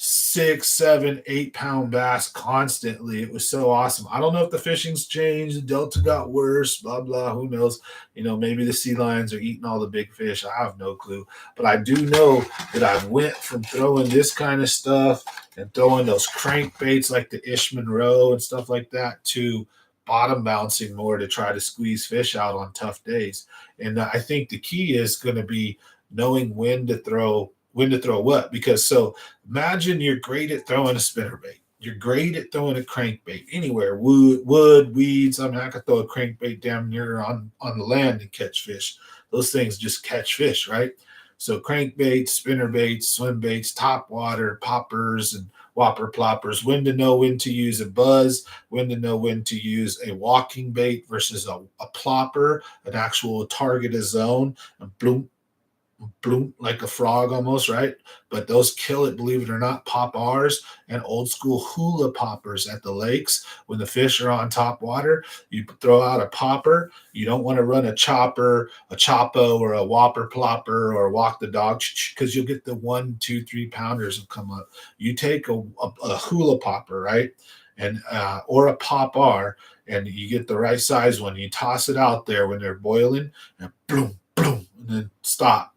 6, 7, 8 pound bass constantly. It was so awesome. I don't know if the fishing's changed. The Delta got worse, blah, blah. Who knows? Maybe the sea lions are eating all the big fish. I have no clue. But I do know that I went from throwing this kind of stuff and throwing those crankbaits like the Ish Monroe and stuff like that to bottom bouncing more to try to squeeze fish out on tough days. And I think the key is going to be knowing when to throw what. Because so imagine you're great at throwing a spinnerbait. You're great at throwing a crankbait anywhere, wood, weeds. I mean, I could throw a crankbait damn near on the land and catch fish. Those things just catch fish, right? So crankbaits, spinnerbaits, swim baits, top water, poppers, and whopper ploppers, when to know when to use a buzz, when to know when to use a walking bait versus a plopper, an actual target a zone, and bloom, bloom, like a frog almost, right? But those kill it, believe it or not. Pop R's and old school hula poppers at the lakes when the fish are on top water. You throw out a popper. You don't want to run a chopper, a chopo, or a whopper plopper or walk the dog because you'll get the 1, 2, 3 pounders will come up. You take a hula popper, right? And or a Pop R, and you get the right size one. You toss it out there when they're boiling, and boom, boom, and then stop.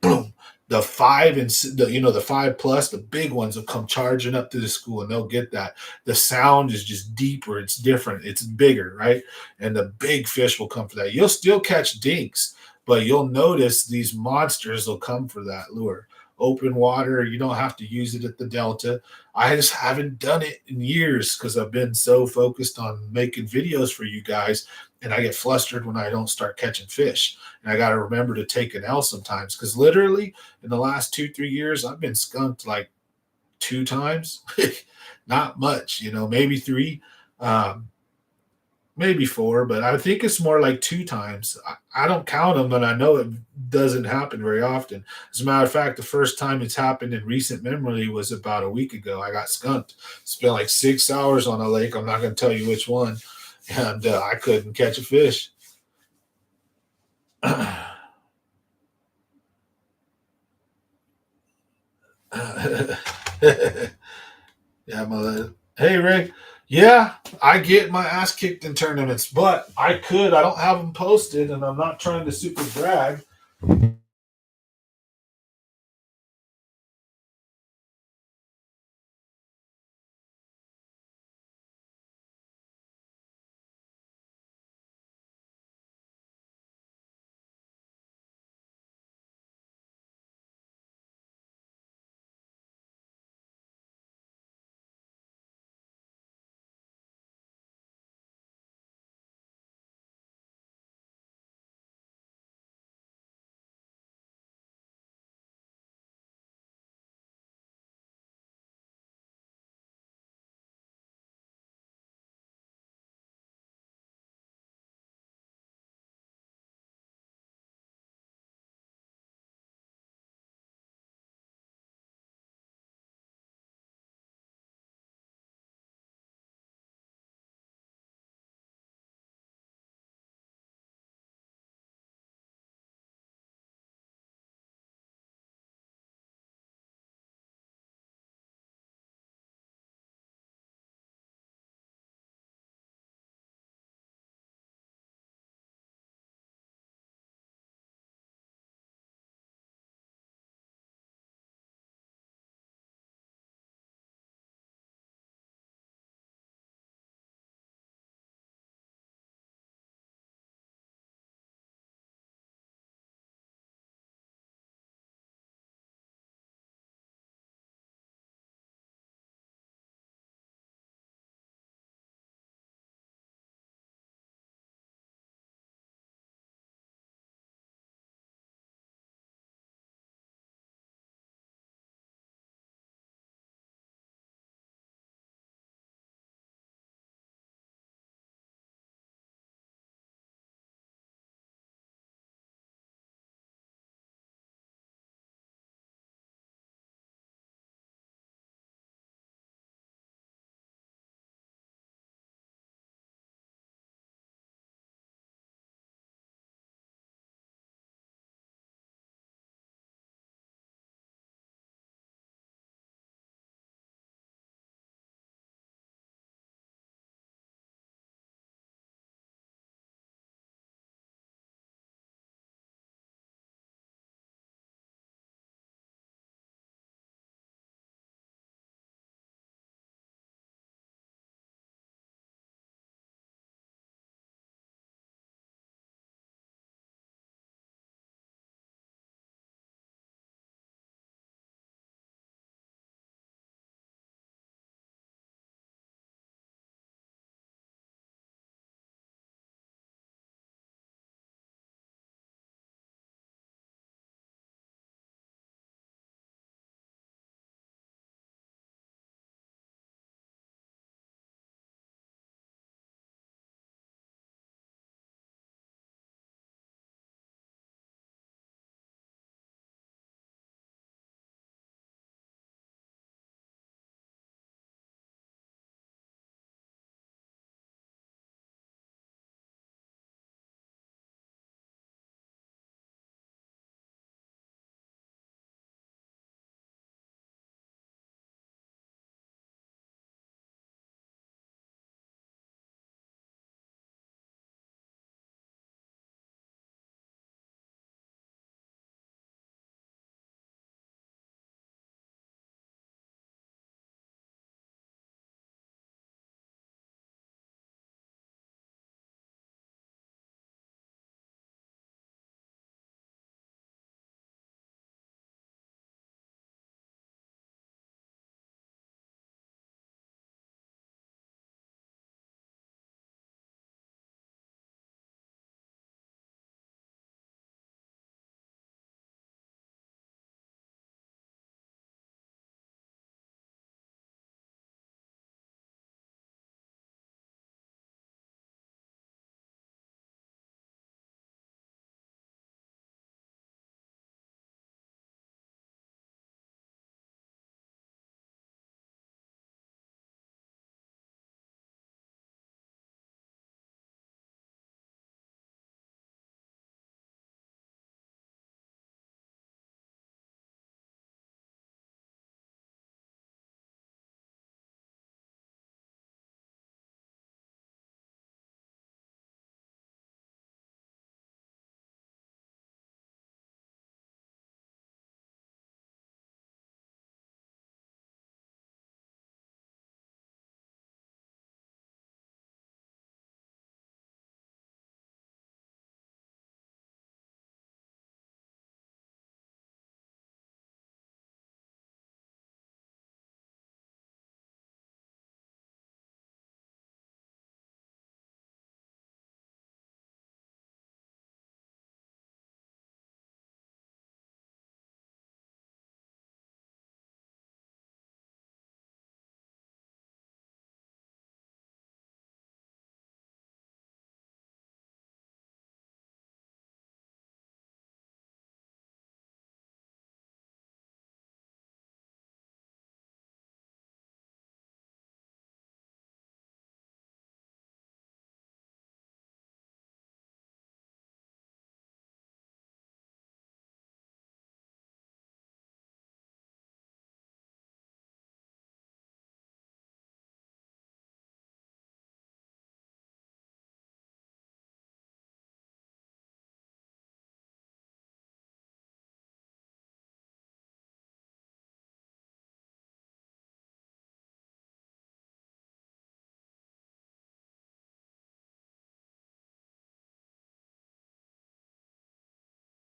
Boom. The 5 and the 5+, the big ones will come charging up to the school and they'll get that. The sound is just deeper. It's different. It's bigger, right? And the big fish will come for that. You'll still catch dinks, but you'll notice these monsters will come for that lure. Open water, you don't have to use it at the Delta. I just haven't done it in years because I've been so focused on making videos for you guys, and I get flustered when I don't start catching fish. And I got to remember to take an L sometimes because literally in the last 2-3 years, I've been skunked like 2 times. Not much, maybe 3. Maybe 4, but I think it's more like 2 times. I don't count them, but I know it doesn't happen very often. As a matter of fact, the first time it's happened in recent memory was about a week ago. I got skunked. Spent like 6 hours on a lake. I'm not going to tell you which one. And I couldn't catch a fish. Yeah, hey, Ray. Yeah, I get my ass kicked in tournaments, but I don't have them posted, and I'm not trying to super brag.